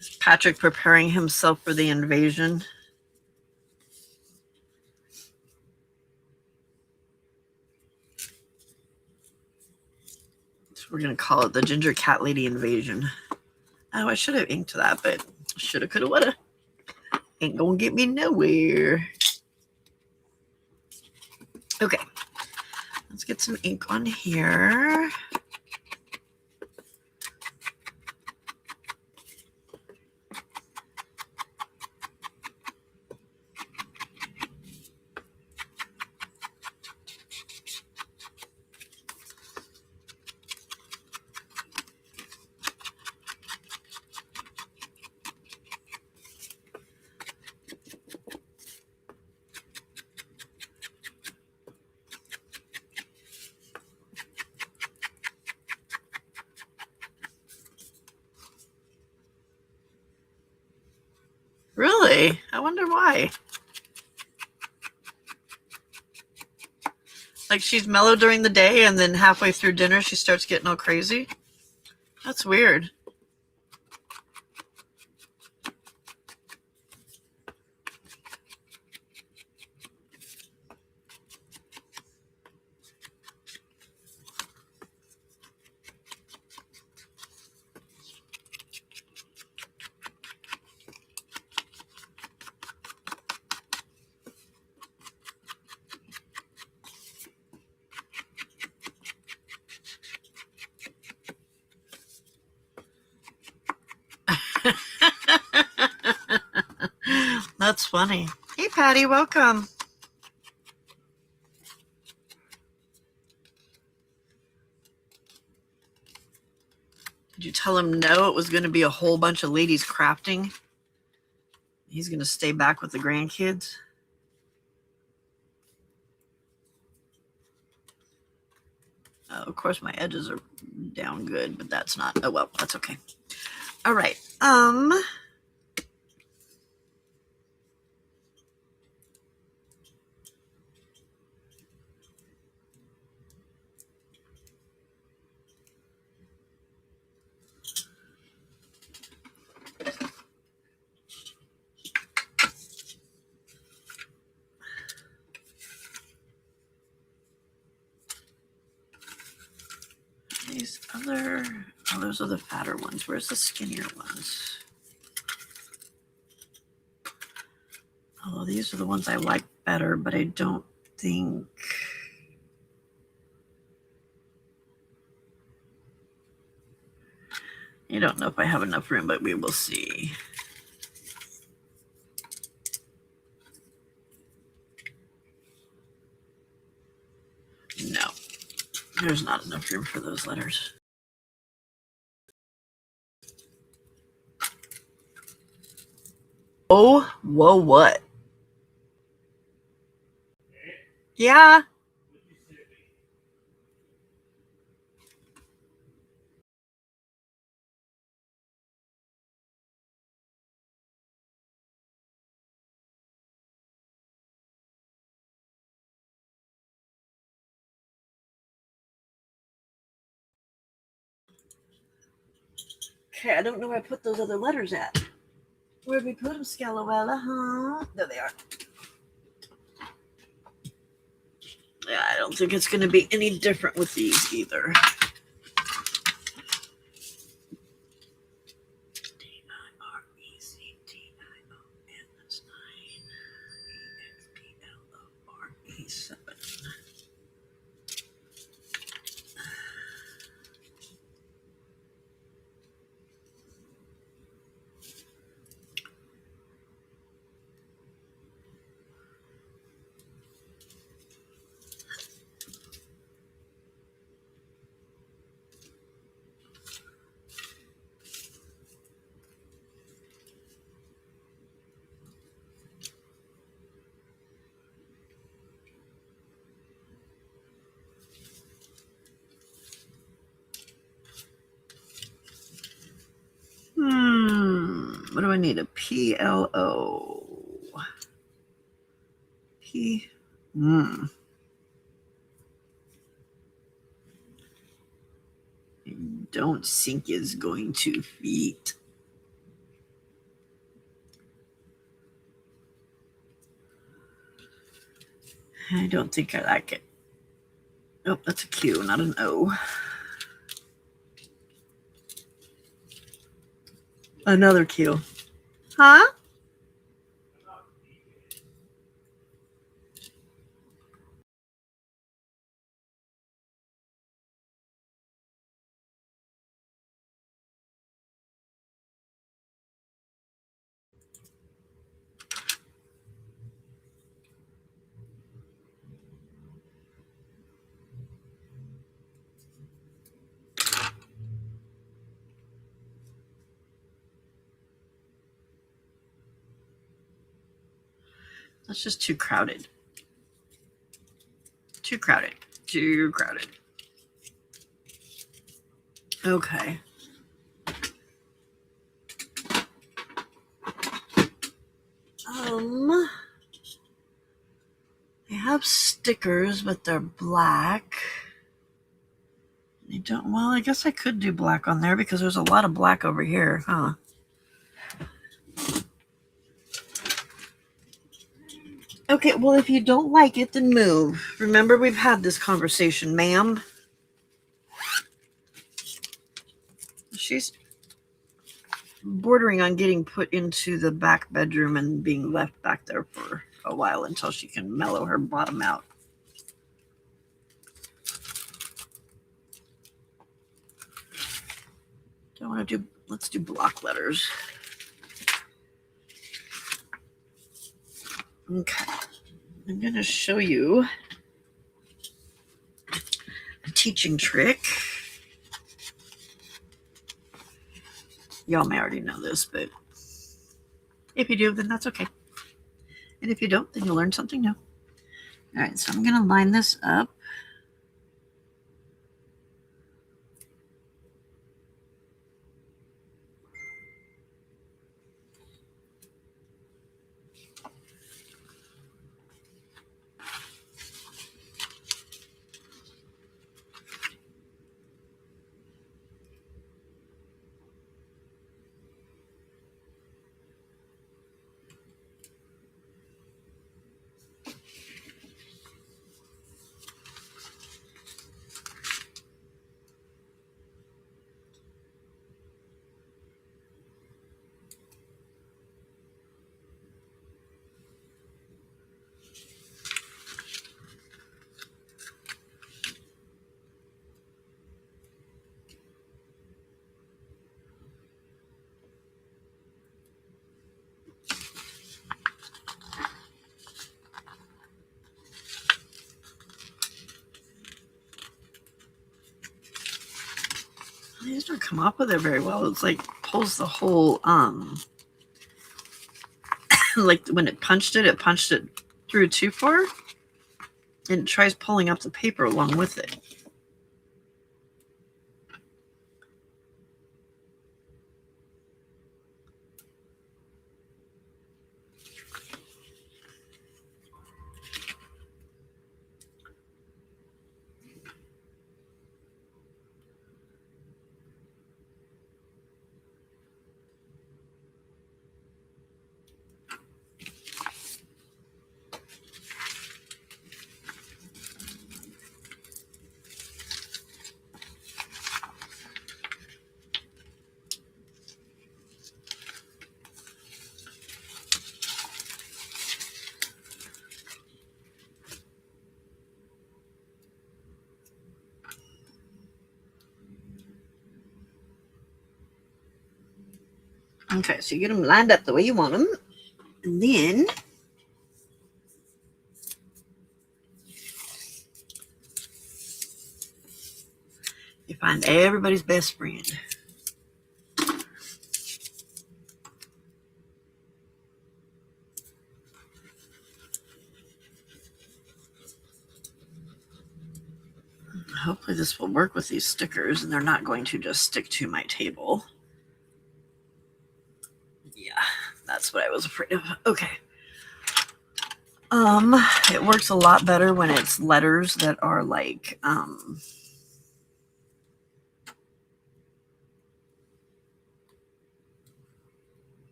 Is Patrick preparing himself for the invasion? So we're going to call it the Ginger Cat Lady Invasion. Oh, I should have inked that, but shoulda, coulda, woulda. Ain't gonna get me nowhere. Okay, let's get some ink on here. Really? I wonder why. Like she's mellow during the day and then halfway through dinner she starts getting all crazy? That's weird. That's funny. Hey, Patty, welcome. Did you tell him no? It was going to be a whole bunch of ladies crafting. He's going to stay back with the grandkids. Of course, my edges are down good, but that's not. Oh well, that's okay. All right. These other, oh, those are the fatter ones. Where's the skinnier ones? Oh, these are the ones I like better, but I don't think. I don't know if I have enough room, but we will see. No, there's not enough room for those letters. Oh, whoa, what? Yeah. Okay, I don't know where I put those other letters at. Where'd we put them, Scalawella, huh? There they are. Yeah, I don't think it's going to be any different with these either. D-I-R-E-C-T-I-O-N, that's 9. E-X-P-L-O-R-E, 7. What do I need? A PLO. P. Don't think is going to fit. I don't think I like it. Oh, that's a Q, not an O. Another Q. Huh? That's just too crowded. Too crowded. Too crowded. Okay. I have stickers, but they're black. I don't. Well, I guess I could do black on there because there's a lot of black over here, huh? Okay, well, if you don't like it, then move. Remember, we've had this conversation, ma'am. She's bordering on getting put into the back bedroom and being left back there for a while until she can mellow her bottom out. Don't want to do. Let's do block letters. Okay. I'm going to show you a teaching trick. Y'all may already know this, but if you do, then that's okay. And if you don't, then you'll learn something new. All right, so I'm going to line this up. These don't come up with it very well. It's like pulls the whole like when it punched it through too far, and it tries pulling up the paper along with it. Okay, so you get them lined up the way you want them, and then you find everybody's best friend. Hopefully this will work with these stickers and they're not going to just stick to my table. Yeah, that's what I was afraid of. Okay. It works a lot better when it's letters that are like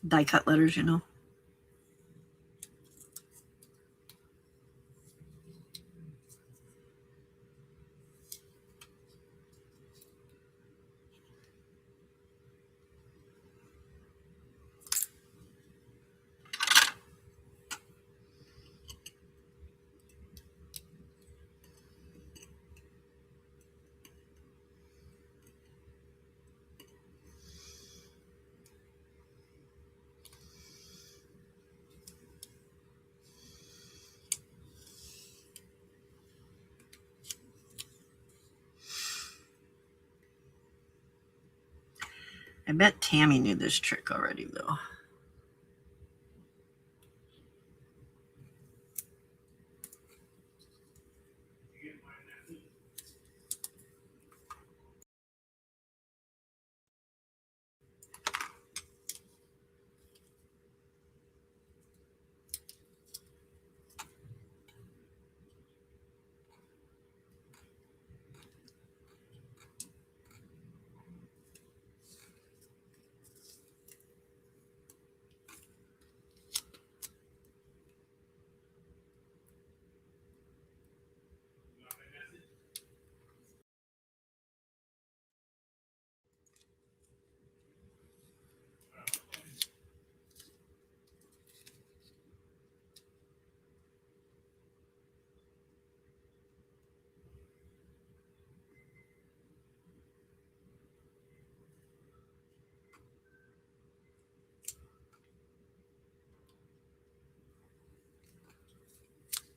die cut letters, you know. I bet Tammy knew this trick already, though.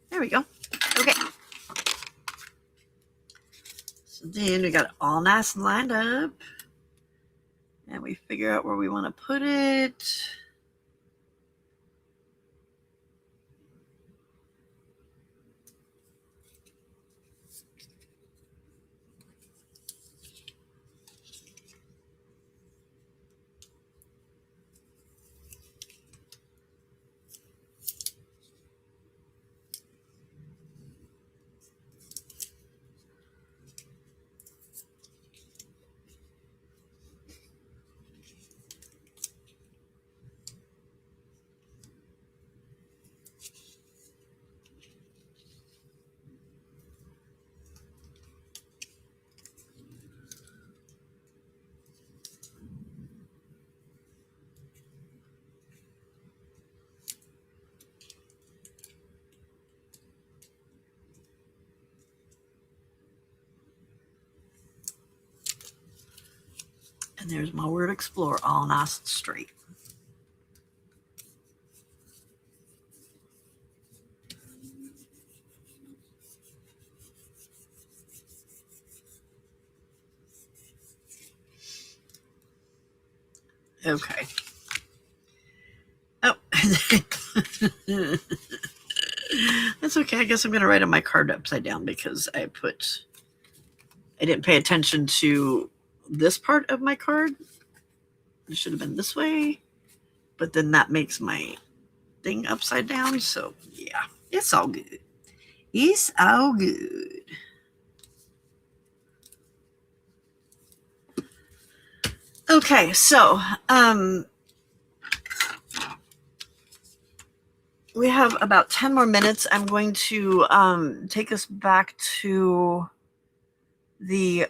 There we go. Okay. So then we got it all nice and lined up. And we figure out where we want to put it. And there's my word explore, all nice and straight. Okay. Oh. That's okay. I guess I'm going to write on my card upside down because I didn't pay attention to this part of my card. It should have been this way. But then that makes my thing upside down. So, yeah, it's all good. It's all good. Okay, so we have about 10 more minutes. I'm going to take us back to the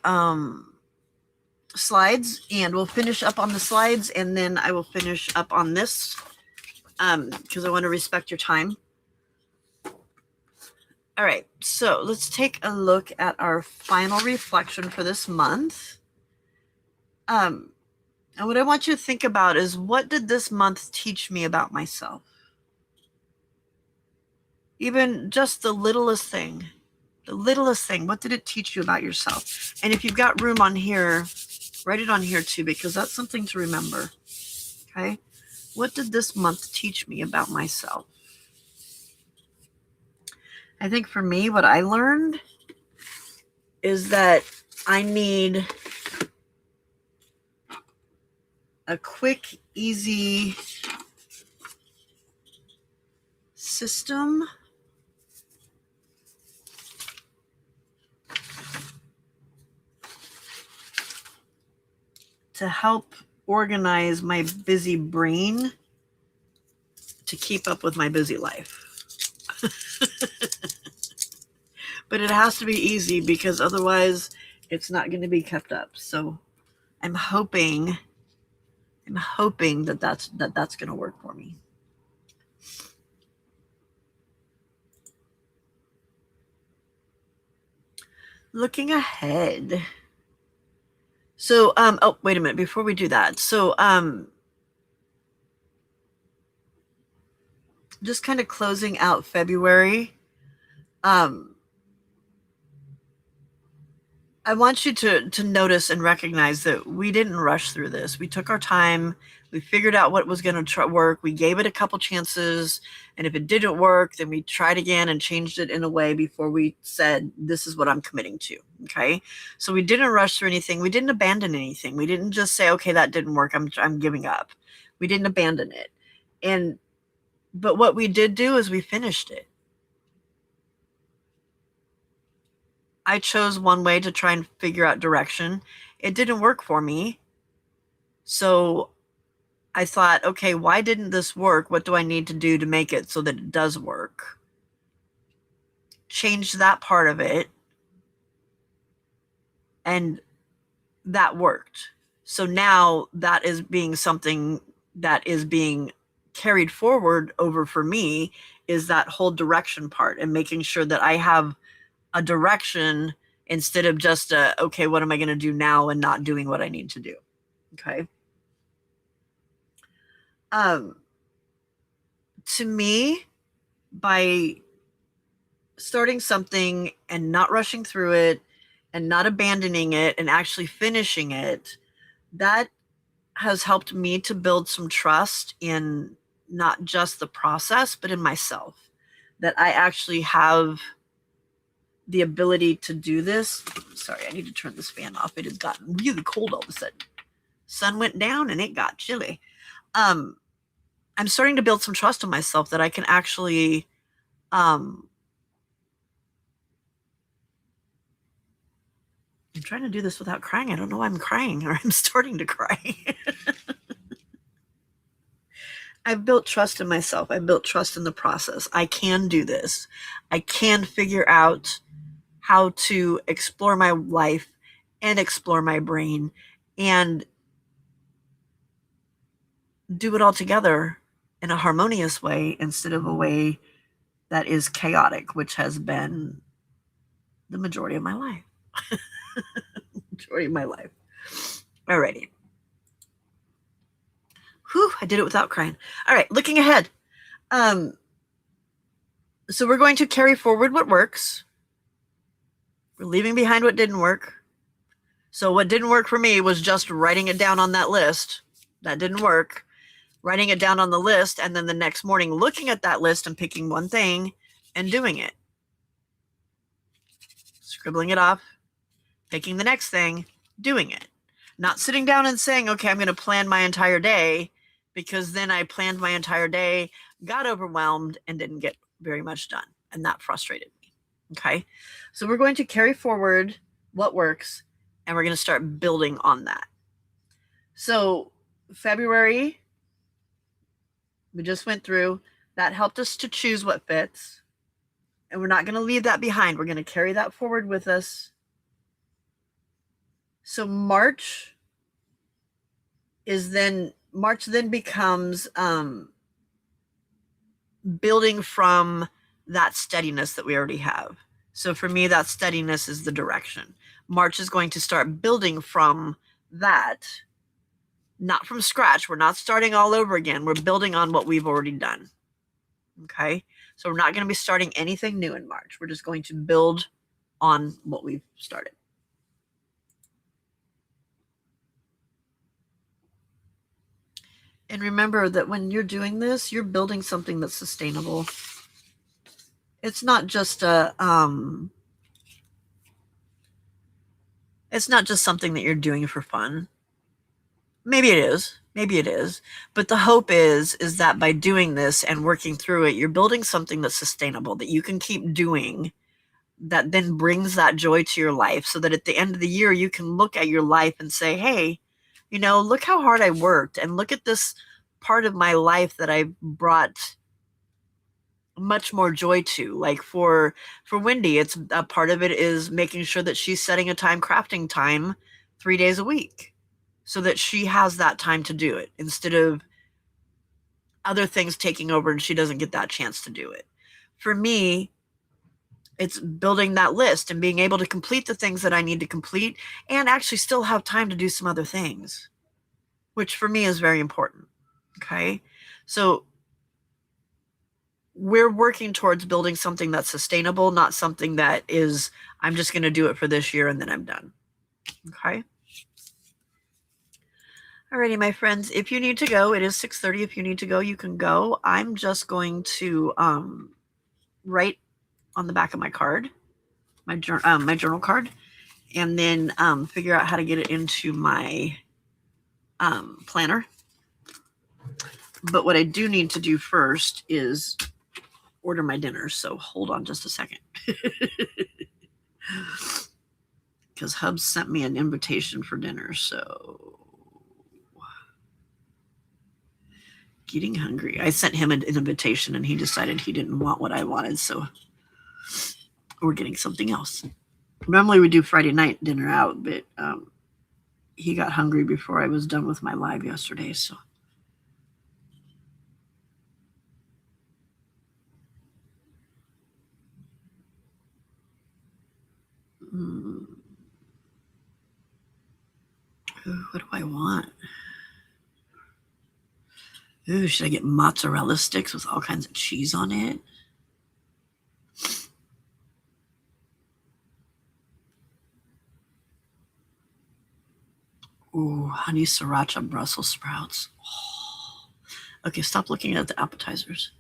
slides, and we'll finish up on the slides, and then I will finish up on this because I want to respect your time. All right, so let's take a look at our final reflection for this month. And what I want you to think about is, what did this month teach me about myself? Even just the littlest thing. The littlest thing. What did it teach you about yourself? And if you've got room on here, write it on here too, because that's something to remember. Okay? What did this month teach me about myself? I think for me, what I learned is that I need a quick, easy system to help organize my busy brain to keep up with my busy life. But it has to be easy because otherwise it's not going to be kept up. So I'm hoping that that's going to work for me. Looking ahead. So oh, wait a minute before we do that. So just kind of closing out February. I want you to notice and recognize that we didn't rush through this. We took our time. We figured out what was going to work. We gave it a couple chances. And if it didn't work, then we tried again and changed it in a way before we said, this is what I'm committing to. Okay. So we didn't rush through anything. We didn't abandon anything. We didn't just say, okay, that didn't work. I'm giving up. We didn't abandon it. But what we did do is we finished it. I chose one way to try and figure out direction. It didn't work for me. So I thought, okay, why didn't this work? What do I need to do to make it so that it does work? Changed that part of it. And that worked. So now that is being something that is being carried forward over for me, is that whole direction part and making sure that I have a direction instead of just okay, what am I going to do now, and not doing what I need to do. Okay. To me, by starting something and not rushing through it and not abandoning it and actually finishing it, that has helped me to build some trust in not just the process, but in myself, that I actually have the ability to do this. Sorry, I need to turn this fan off. It has gotten really cold all of a sudden. Sun went down and it got chilly. I'm starting to build some trust in myself that I can actually I'm trying to do this without crying. I don't know why I'm crying, or I'm starting to cry. I've built trust in myself. I've built trust in the process. I can do this. I can figure out how to explore my life and explore my brain and do it all together in a harmonious way instead of a way that is chaotic, which has been the majority of my life. Majority of my life. Alrighty. Whew, I did it without crying. All right, looking ahead. So we're going to carry forward what works. We're leaving behind what didn't work. So what didn't work for me was just writing it down on that list. That didn't work. Writing it down on the list, and then the next morning looking at that list and picking one thing and doing it. Scribbling it off, picking the next thing, doing it. Not sitting down and saying, okay, I'm going to plan my entire day, because then I planned my entire day, got overwhelmed, and didn't get very much done. And that frustrated me. Okay. So we're going to carry forward what works, and we're going to start building on that. So February, we just went through. That helped us to choose what fits. And we're not going to leave that behind. We're going to carry that forward with us. So March then becomes building from that steadiness that we already have. So for me, that steadiness is the direction. March is going to start building from that, not from scratch. We're not starting all over again. We're building on what we've already done. Okay. So we're not going to be starting anything new in March. We're just going to build on what we've started. And remember that when you're doing this, you're building something that's sustainable. It's not just it's not just something that you're doing for fun. Maybe it is. Maybe it is. But the hope is that by doing this and working through it, you're building something that's sustainable that you can keep doing, that then brings that joy to your life, so that at the end of the year you can look at your life and say, "Hey, look how hard I worked, and look at this part of my life that I brought much more joy to." Like for Wendy, it's a part of it is making sure that she's setting a time, crafting time 3 days a week, so that she has that time to do it instead of other things taking over and she doesn't get that chance to do it. For me, it's building that list and being able to complete the things that I need to complete and actually still have time to do some other things, which for me is very important. Okay. So we're working towards building something that's sustainable, not something that is, I'm just going to do it for this year and then I'm done. Okay. Alrighty, my friends, if you need to go, it is 6:30. If you need to go, you can go. I'm just going to write on the back of my card, my journal card, and then figure out how to get it into my planner. But what I do need to do first is order my dinner. So hold on just a second. Because Hubs sent me an invitation for dinner. So getting hungry. I sent him an invitation and he decided he didn't want what I wanted. So we're getting something else. Normally we do Friday night dinner out, but he got hungry before I was done with my live yesterday. So what do I want? Ooh, should I get mozzarella sticks with all kinds of cheese on it? Ooh, honey sriracha Brussels sprouts. Oh. Okay, stop looking at the appetizers.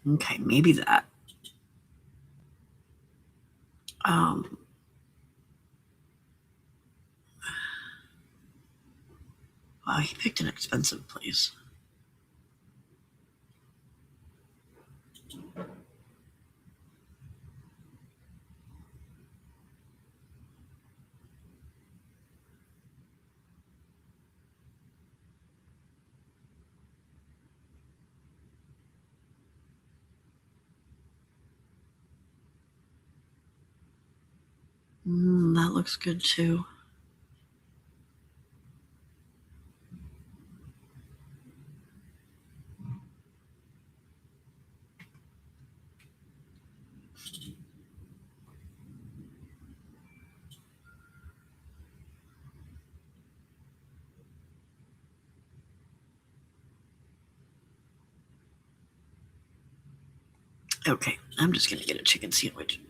Okay, maybe that. Um, wow, he picked an expensive place. That looks good too. Okay, I'm just gonna get a chicken sandwich.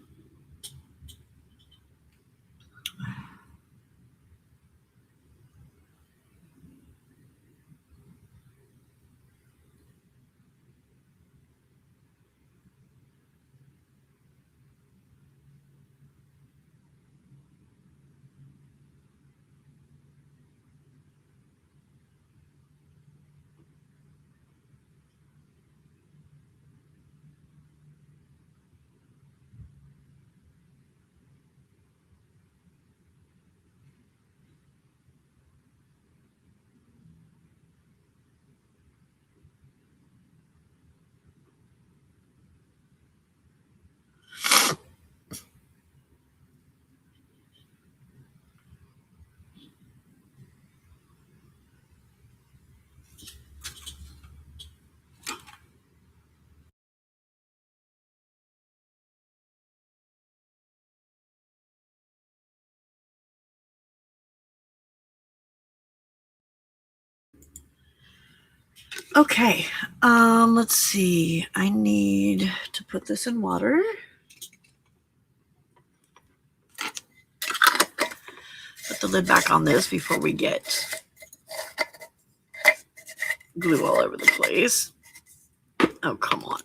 Okay, let's see. I need to put this in water. Put the lid back on this before we get glue all over the place. Oh, come on.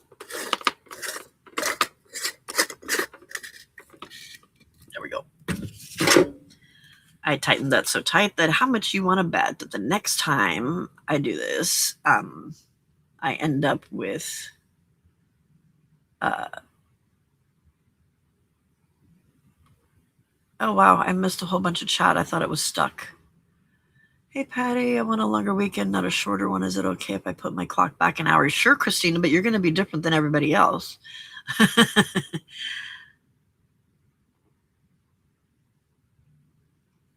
There we go. I tightened that so tight that how much you want to bet that the next time I do this, I end up with oh wow, I missed a whole bunch of chat. I thought it was stuck. Hey Patty, I want a longer weekend, not a shorter one. Is it okay if I put my clock back an hour? Sure, Christina, but you're going to be different than everybody else.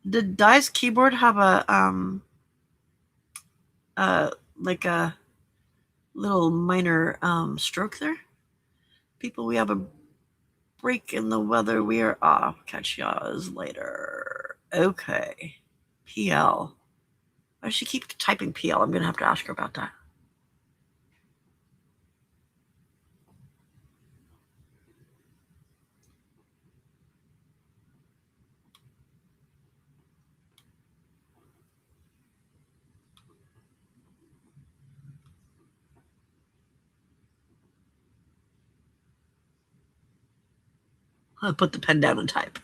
Did Di's keyboard have a like a little minor stroke there? People, we have a break in the weather. We are off. Catch y'all later. Okay. PL. Why does she keep typing PL? I'm going to have to ask her about that. I'll put the pen down and type.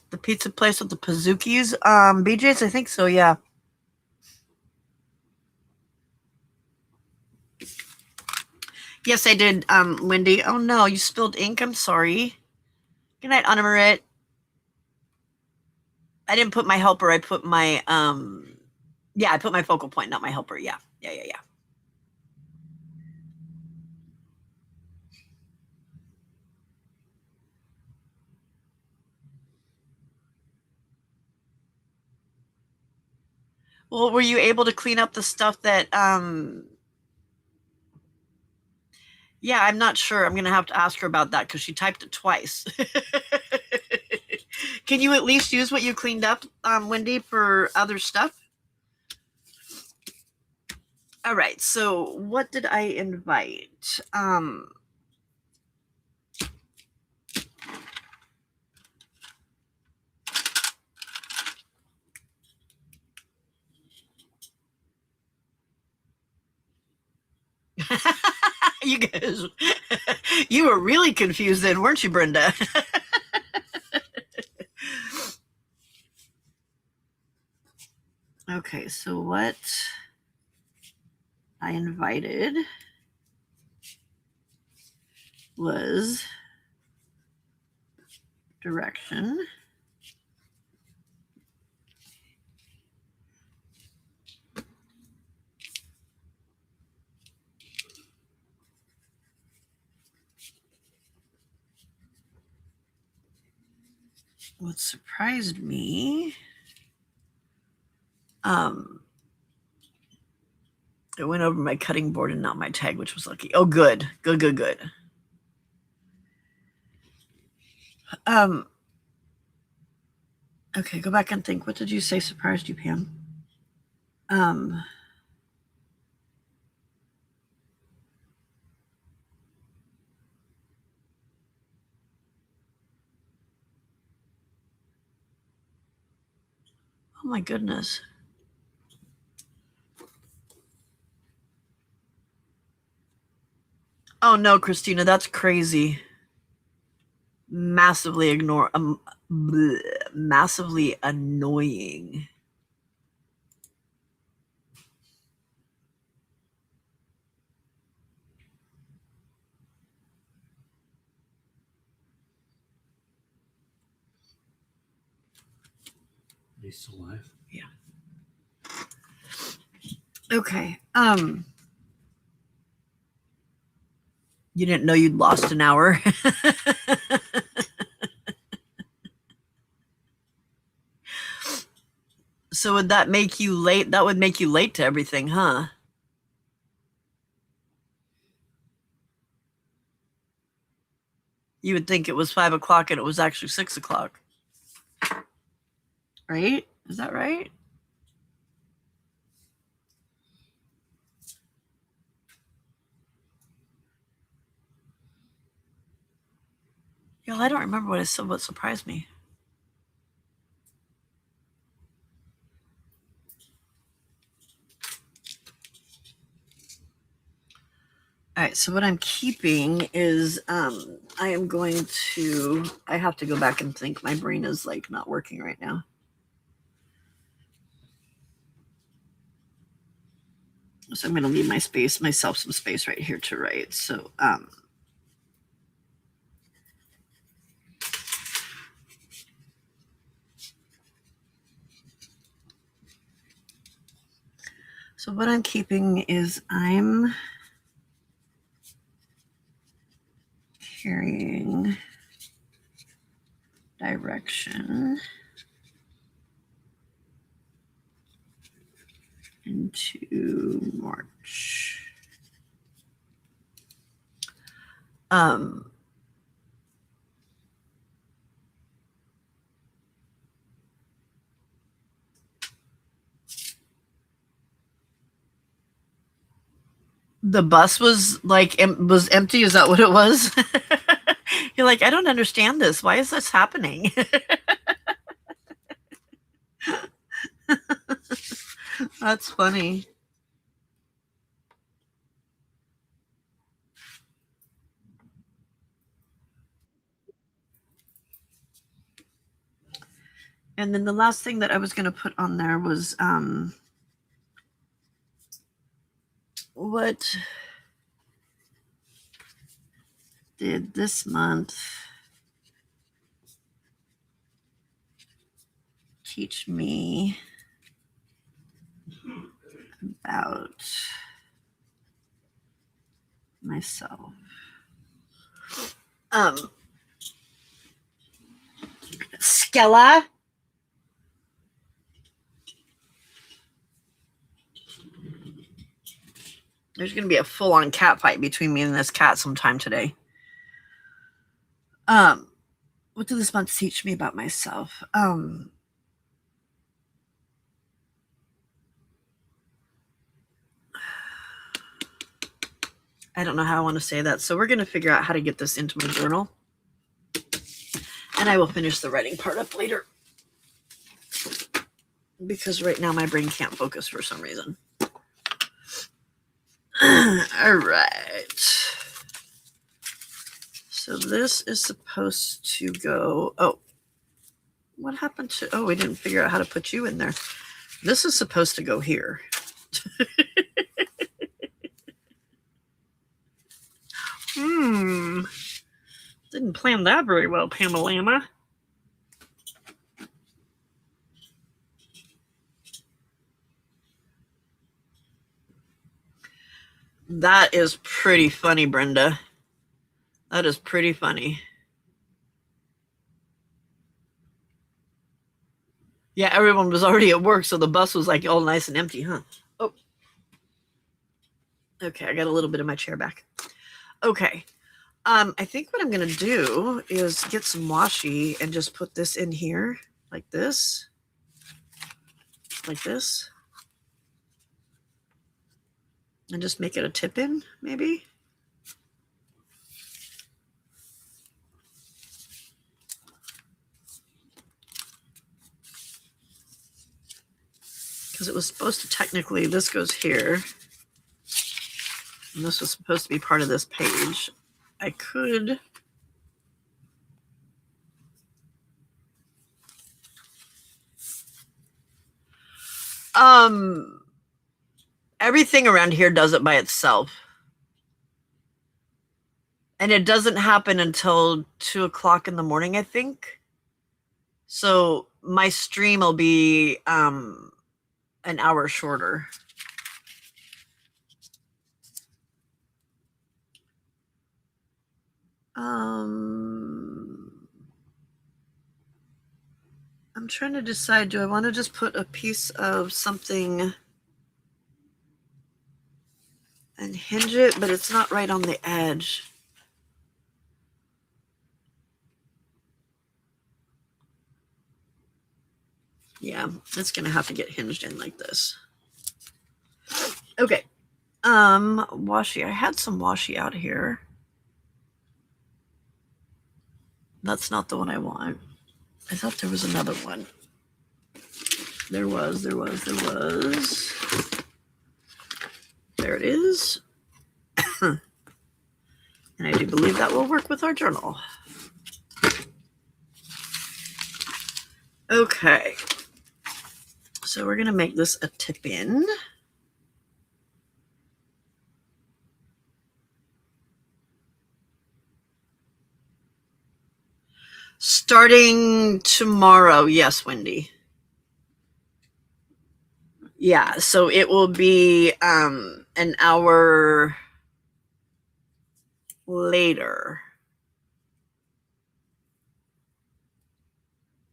The pizza place with the Pazookies? BJ's, I think so, yeah. Yes, I did, Wendy. Oh no, you spilled ink. I'm sorry. Good night, Anna Marit. I didn't put my helper. I put my yeah, I put my focal point, not my helper. Yeah. Well, were you able to clean up the stuff that yeah, I'm not sure. I'm gonna have to ask her about that because she typed it twice. Can you at least use what you cleaned up, Wendy, for other stuff? All right, so what did I invite? You guys, you were really confused then, weren't you, Brenda? Okay, so what I invited was direction. What surprised me, it went over my cutting board and not my tag, which was lucky. Oh, good. Okay, go back and think. What did you say surprised you, Pam? Oh my goodness. Oh no, Christina, that's crazy. Massively massively annoying. He's still alive. Yeah. Okay. You didn't know you'd lost an hour. So would that make you late? That would make you late to everything, huh? You would think it was 5 o'clock and it was actually 6 o'clock. Right? Is that right? Y'all, I don't remember what I said, what surprised me. All right, so what I'm keeping is I am going to, I have to go back and think. My brain is like not working right now. So I'm going to leave myself some space right here to write. So so what I'm keeping is I'm carrying direction into March. The bus was like was empty. Is that what it was? You're like, I don't understand this. Why is this happening? That's funny. And then the last thing that I was going to put on there was what did this month teach me about myself? Skella. There's going to be a full-on cat fight between me and this cat sometime today. What did this month teach me about myself? I don't know how I want to say that. So we're going to figure out how to get this into my journal. And I will finish the writing part up later. Because right now my brain can't focus for some reason. All right. So this is supposed to go. Oh, what happened to? Oh, we didn't figure out how to put you in there. This is supposed to go here. Didn't plan that very well, Pamela. That is pretty funny, Brenda. That is pretty funny. Yeah, everyone was already at work, so the bus was like all nice and empty, huh? Oh. Okay, I got a little bit of my chair back. Okay. I think what I'm going to do is get some washi and just put this in here like this. Like this. And just make it a tip in, maybe. Because it was supposed to technically, this goes here. And this was supposed to be part of this page. I could... everything around here does it by itself. And it doesn't happen until 2 o'clock in the morning, I think. So my stream will be an hour shorter. I'm trying to decide, do I want to just put a piece of something and hinge it, but it's not right on the edge. Yeah, it's going to have to get hinged in like this. Okay. Washi. I had some washi out here. That's not the one I want. I thought there was another one. There was. There it is. And I do believe that will work with our journal. Okay. So we're going to make this a tip-in. Starting tomorrow. Yes, Wendy. Yeah, so it will be an hour later.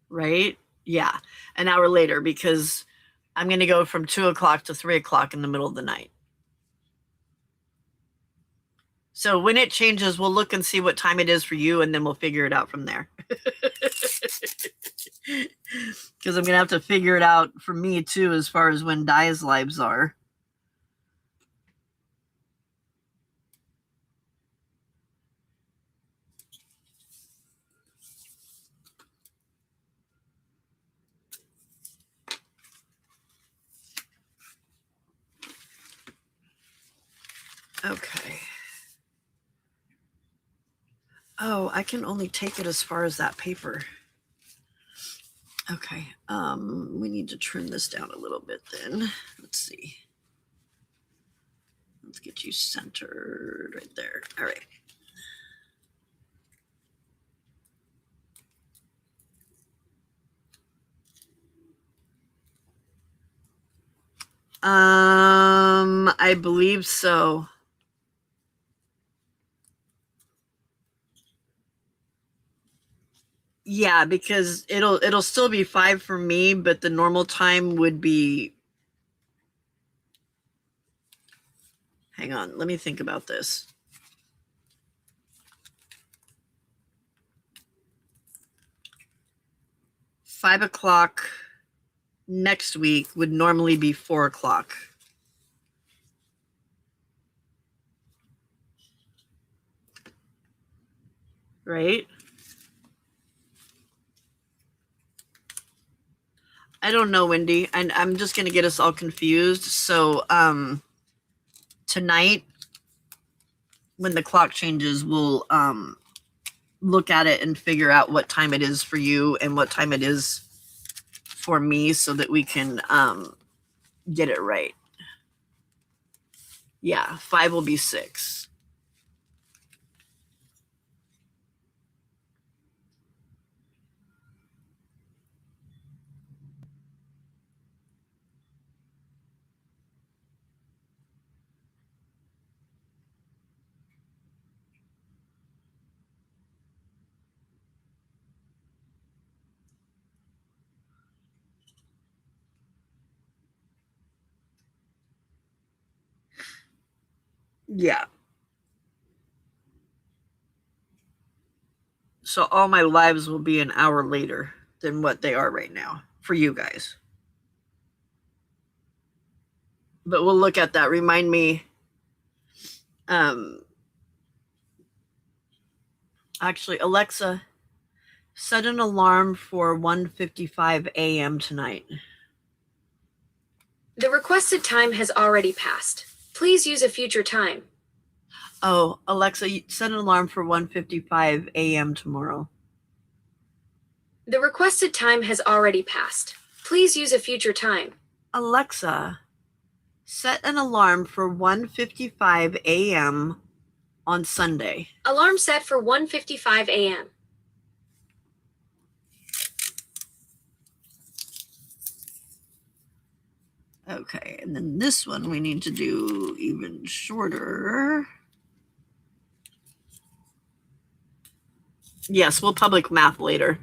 Right? Yeah, an hour later, because I'm going to go from 2 o'clock to 3 o'clock in the middle of the night. So when it changes, we'll look and see what time it is for you, and then we'll figure it out from there. Because I'm going to have to figure it out for me, too, as far as when Di's lives are. Okay. Oh, I can only take it as far as that paper. Okay. We need to trim this down a little bit then. Let's see. Let's get you centered right there. All right. I believe so. Yeah, because it'll still be 5 for me, but the normal time would be. Hang on, let me think about this. $5 next week would normally be 4 o'clock. Right? I don't know, Wendy. And I'm just gonna get us all confused. So tonight, when the clock changes, we'll look at it and figure out what time it is for you and what time it is for me, so that we can get it right. Yeah, 5 will be 6. Yeah. So all my lives will be an hour later than what they are right now for you guys. But we'll look at that. Remind me. Actually, Alexa, set an alarm for 1:55 a.m. tonight. The requested time has already passed. Please use a future time. Oh, Alexa, set an alarm for 1:55 a.m. tomorrow. The requested time has already passed. Please use a future time. Alexa, set an alarm for 1:55 a.m. on Sunday. Alarm set for 1:55 a.m. Okay, and then this one we need to do even shorter. Yes, we'll public math later.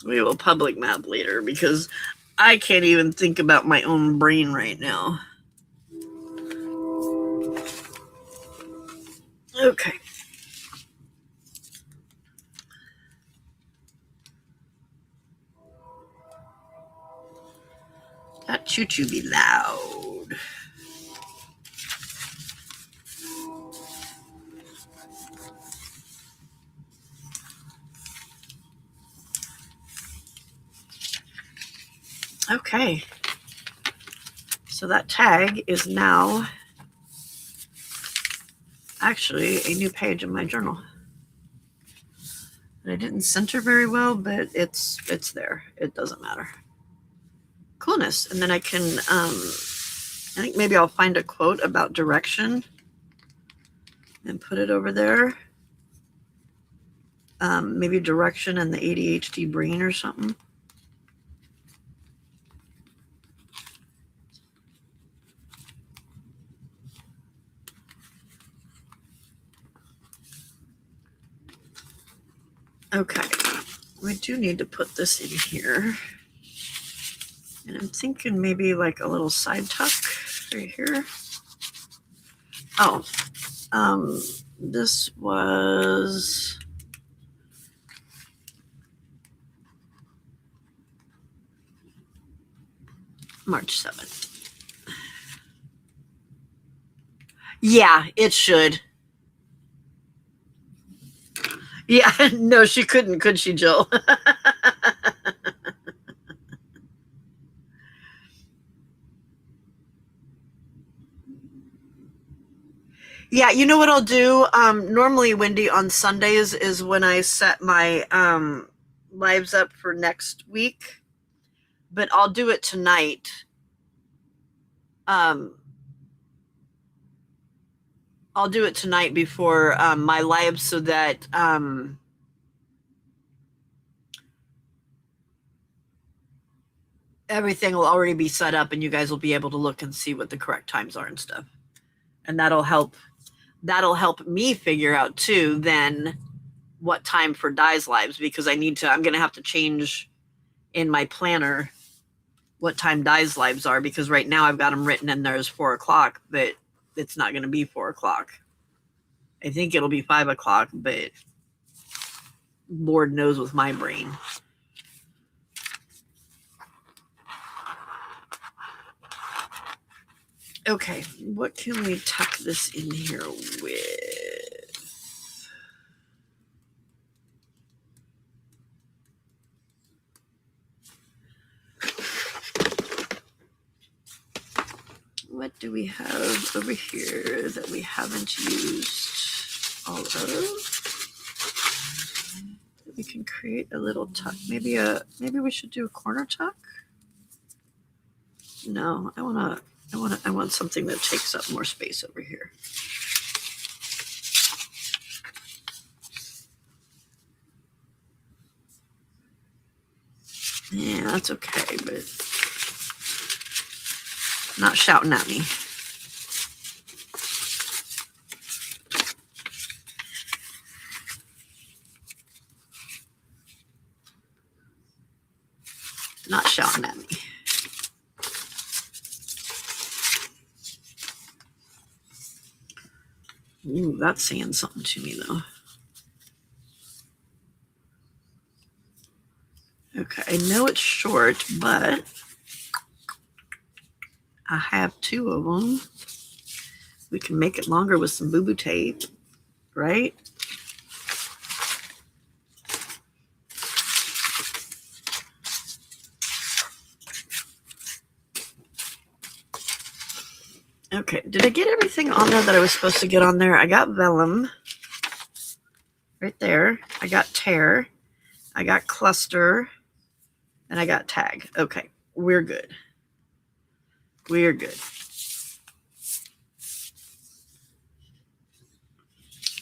We will public math later because I can't even think about my own brain right now. Okay. That choo-choo be loud. Okay. So that tag is now actually a new page in my journal. And I didn't center very well, but it's there. It doesn't matter. Coolness. And then I can, I think maybe I'll find a quote about direction and put it over there. Maybe direction and the ADHD brain or something. Okay, we do need to put this in here. And I'm thinking maybe like a little side tuck right here. Oh, this was March 7th. Yeah, it should. Yeah, no, she couldn't, could she, Jill? Yeah, you know what I'll do? Normally, Wendy, on Sundays is when I set my lives up for next week, but I'll do it tonight. I'll do it tonight before my live so that everything will already be set up and you guys will be able to look and see what the correct times are and stuff. And that'll help me figure out too then what time for Di's lives, because I'm going to have to change in my planner what time Di's lives are, because right now I've got them written in there as 4:00, but it's not going to be 4:00. I think it'll be 5:00, but Lord knows with my brain. Okay, what can we tuck this in here with? What do we have over here that we haven't used all of? We can create a little tuck. Maybe we should do a corner tuck. No, I want something that takes up more space over here. Yeah, that's okay, but not shouting at me. Not shouting at me. Ooh, that's saying something to me, though. Okay, I know it's short, but I have 2 of them. We can make it longer with some boo-boo tape, right? Okay, did I get everything on there that I was supposed to get on there? I got vellum right there. I got tear. I got cluster. And I got tag. Okay, we're good. We're good.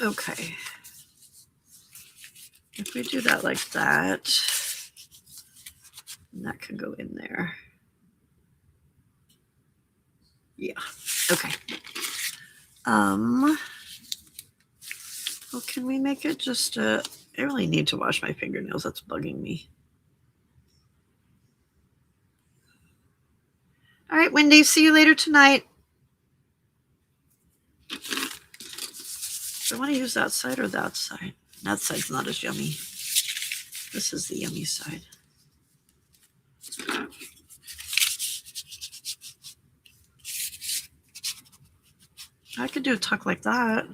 Okay. If we do that like that, that can go in there. Yeah. Okay. Well, can we make it just I really need to wash my fingernails. That's bugging me. All right, Wendy, see you later tonight. Do I want to use that side or that side? That side's not as yummy. This is the yummy side. I could do a tuck like that.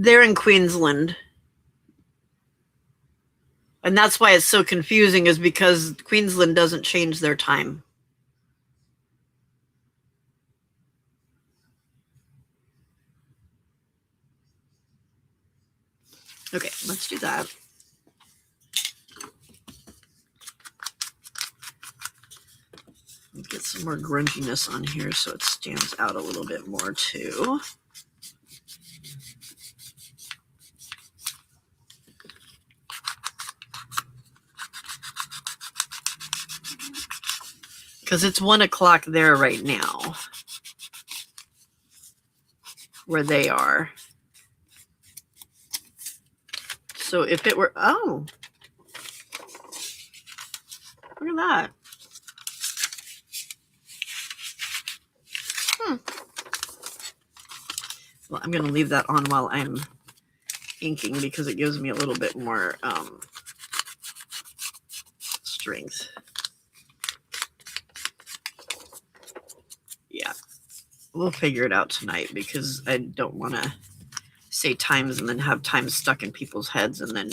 They're in Queensland. And that's why it's so confusing, is because Queensland doesn't change their time. Okay, let's do that. Let's get some more grunginess on here so it stands out a little bit more too. Because it's 1 o'clock there right now, where they are. So if it were, oh, look at that. Well, I'm going to leave that on while I'm inking because it gives me a little bit more strength. Yeah, we'll figure it out tonight because I don't want to say times and then have times stuck in people's heads and then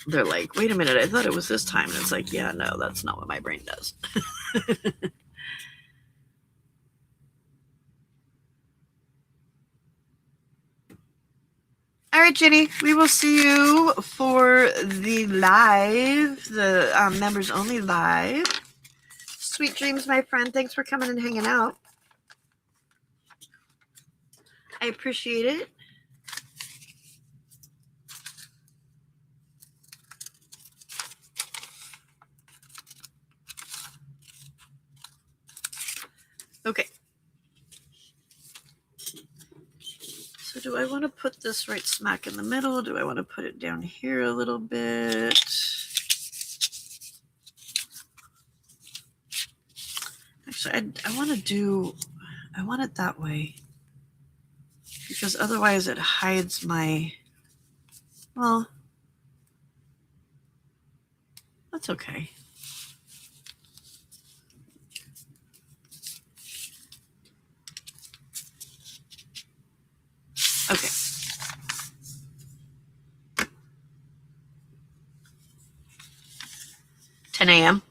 they're like, wait a minute, I thought it was this time. And it's like, yeah, no, that's not what my brain does. All right, Jenny, we will see you for the live, the members only live. Sweet dreams, my friend. Thanks for coming and hanging out. I appreciate it. Okay. So do I want to put this right smack in the middle? Do I want to put it down here a little bit? Actually, I want it that way. Because otherwise it hides my, well, that's okay. Okay. 10 a.m.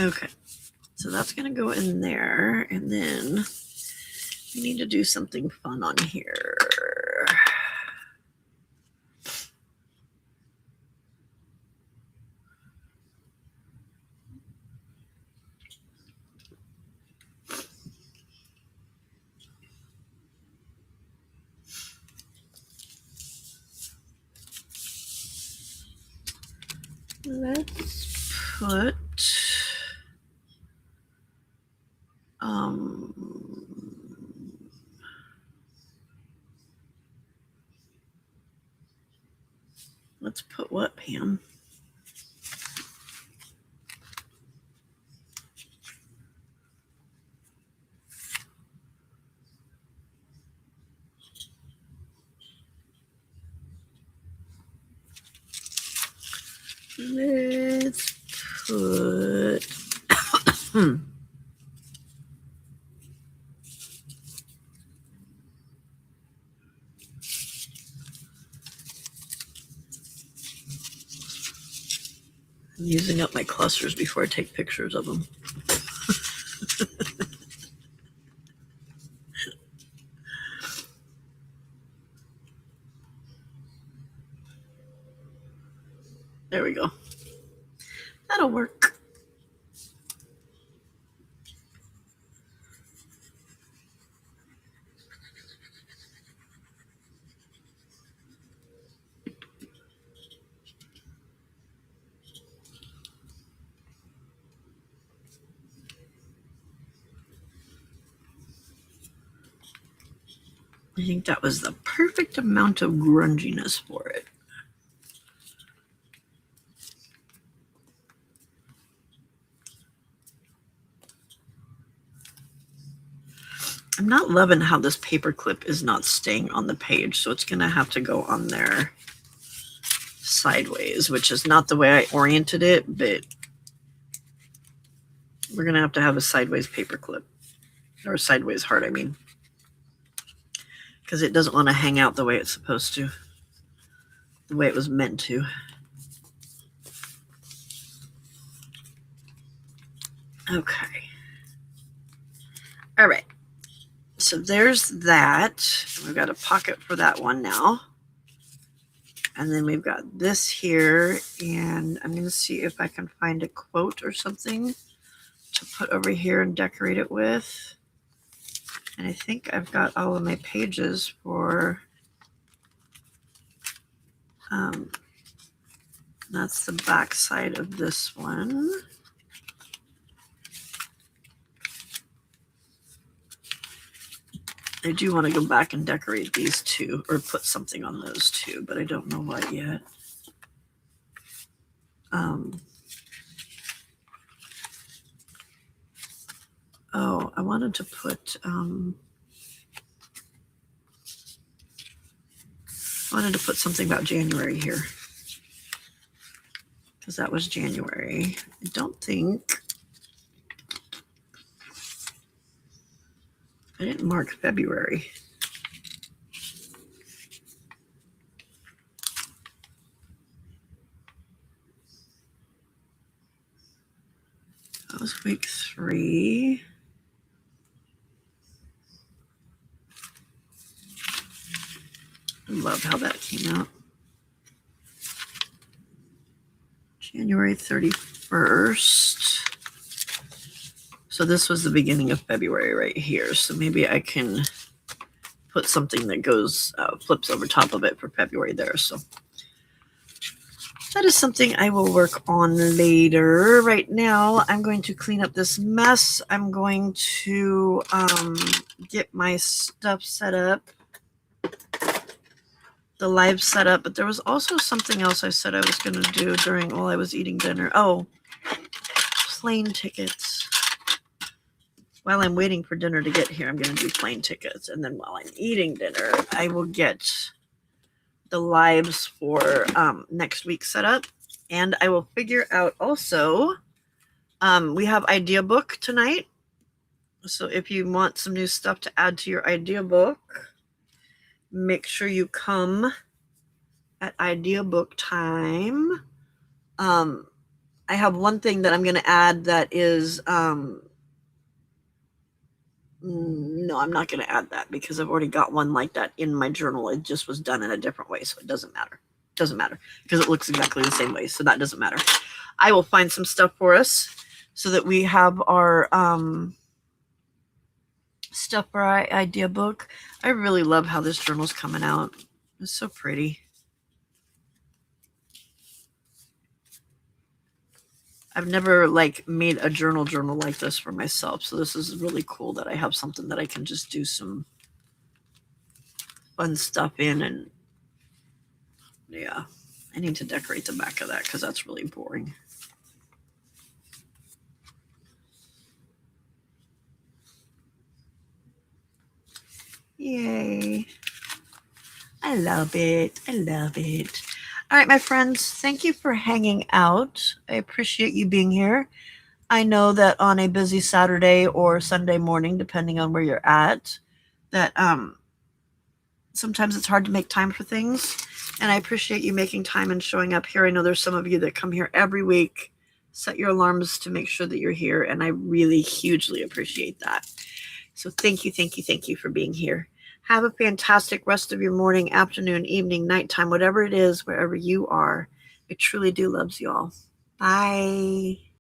Okay. So that's going to go in there. And then we need to do something fun on here. Let's put let's put what, Pam? Let's put I'm using up my clusters before I take pictures of them. I think that was the perfect amount of grunginess for it. I'm not loving how this paper clip is not staying on the page, so it's going to have to go on there sideways, which is not the way I oriented it, but we're going to have a sideways paper clip, or a sideways heart, I mean, because it doesn't want to hang out the way it's supposed to, the way it was meant to. Okay. All right. So there's that. We've got a pocket for that one now. And then we've got this here, and I'm going to see if I can find a quote or something to put over here and decorate it with. And I think I've got all of my pages for, that's the back side of this one. I do want to go back and decorate these two, or put something on those two, but I don't know what yet. Oh, I wanted to put, something about January here, because that was January. I don't think, I didn't mark February. That was week 3. I love how that came out. January 31st. So this was the beginning of February right here. So maybe I can put something that goes, flips over top of it for February there. So that is something I will work on later. Right now, I'm going to clean up this mess. I'm going to get my stuff set up. The live set up, but there was also something else I said I was going to do while I was eating dinner. Oh, plane tickets. While I'm waiting for dinner to get here, I'm going to do plane tickets. And then while I'm eating dinner, I will get the lives for next week set up. And I will figure out also, we have idea book tonight. So if you want some new stuff to add to your idea book, make sure you come at idea book time. I have one thing that I'm going to add that is, no, I'm not going to add that because I've already got one like that in my journal. It just was done in a different way, so it doesn't matter. It doesn't matter because it looks exactly the same way, so that doesn't matter. I will find some stuff for us so that we have our stuff for our idea book. I really love how this journal's coming out. It's so pretty. I've never made a journal like this for myself, so this is really cool that I have something that I can just do some fun stuff in. And yeah, I need to decorate the back of that because that's really boring. Yay. I love it. I love it. All right, my friends, thank you for hanging out. I appreciate you being here. I know that on a busy Saturday or Sunday morning, depending on where you're at, that sometimes it's hard to make time for things. And I appreciate you making time and showing up here. I know there's some of you that come here every week, set your alarms to make sure that you're here. And I really hugely appreciate that. So thank you, thank you, thank you for being here. Have a fantastic rest of your morning, afternoon, evening, nighttime, whatever it is, wherever you are. I truly do love you all. Bye.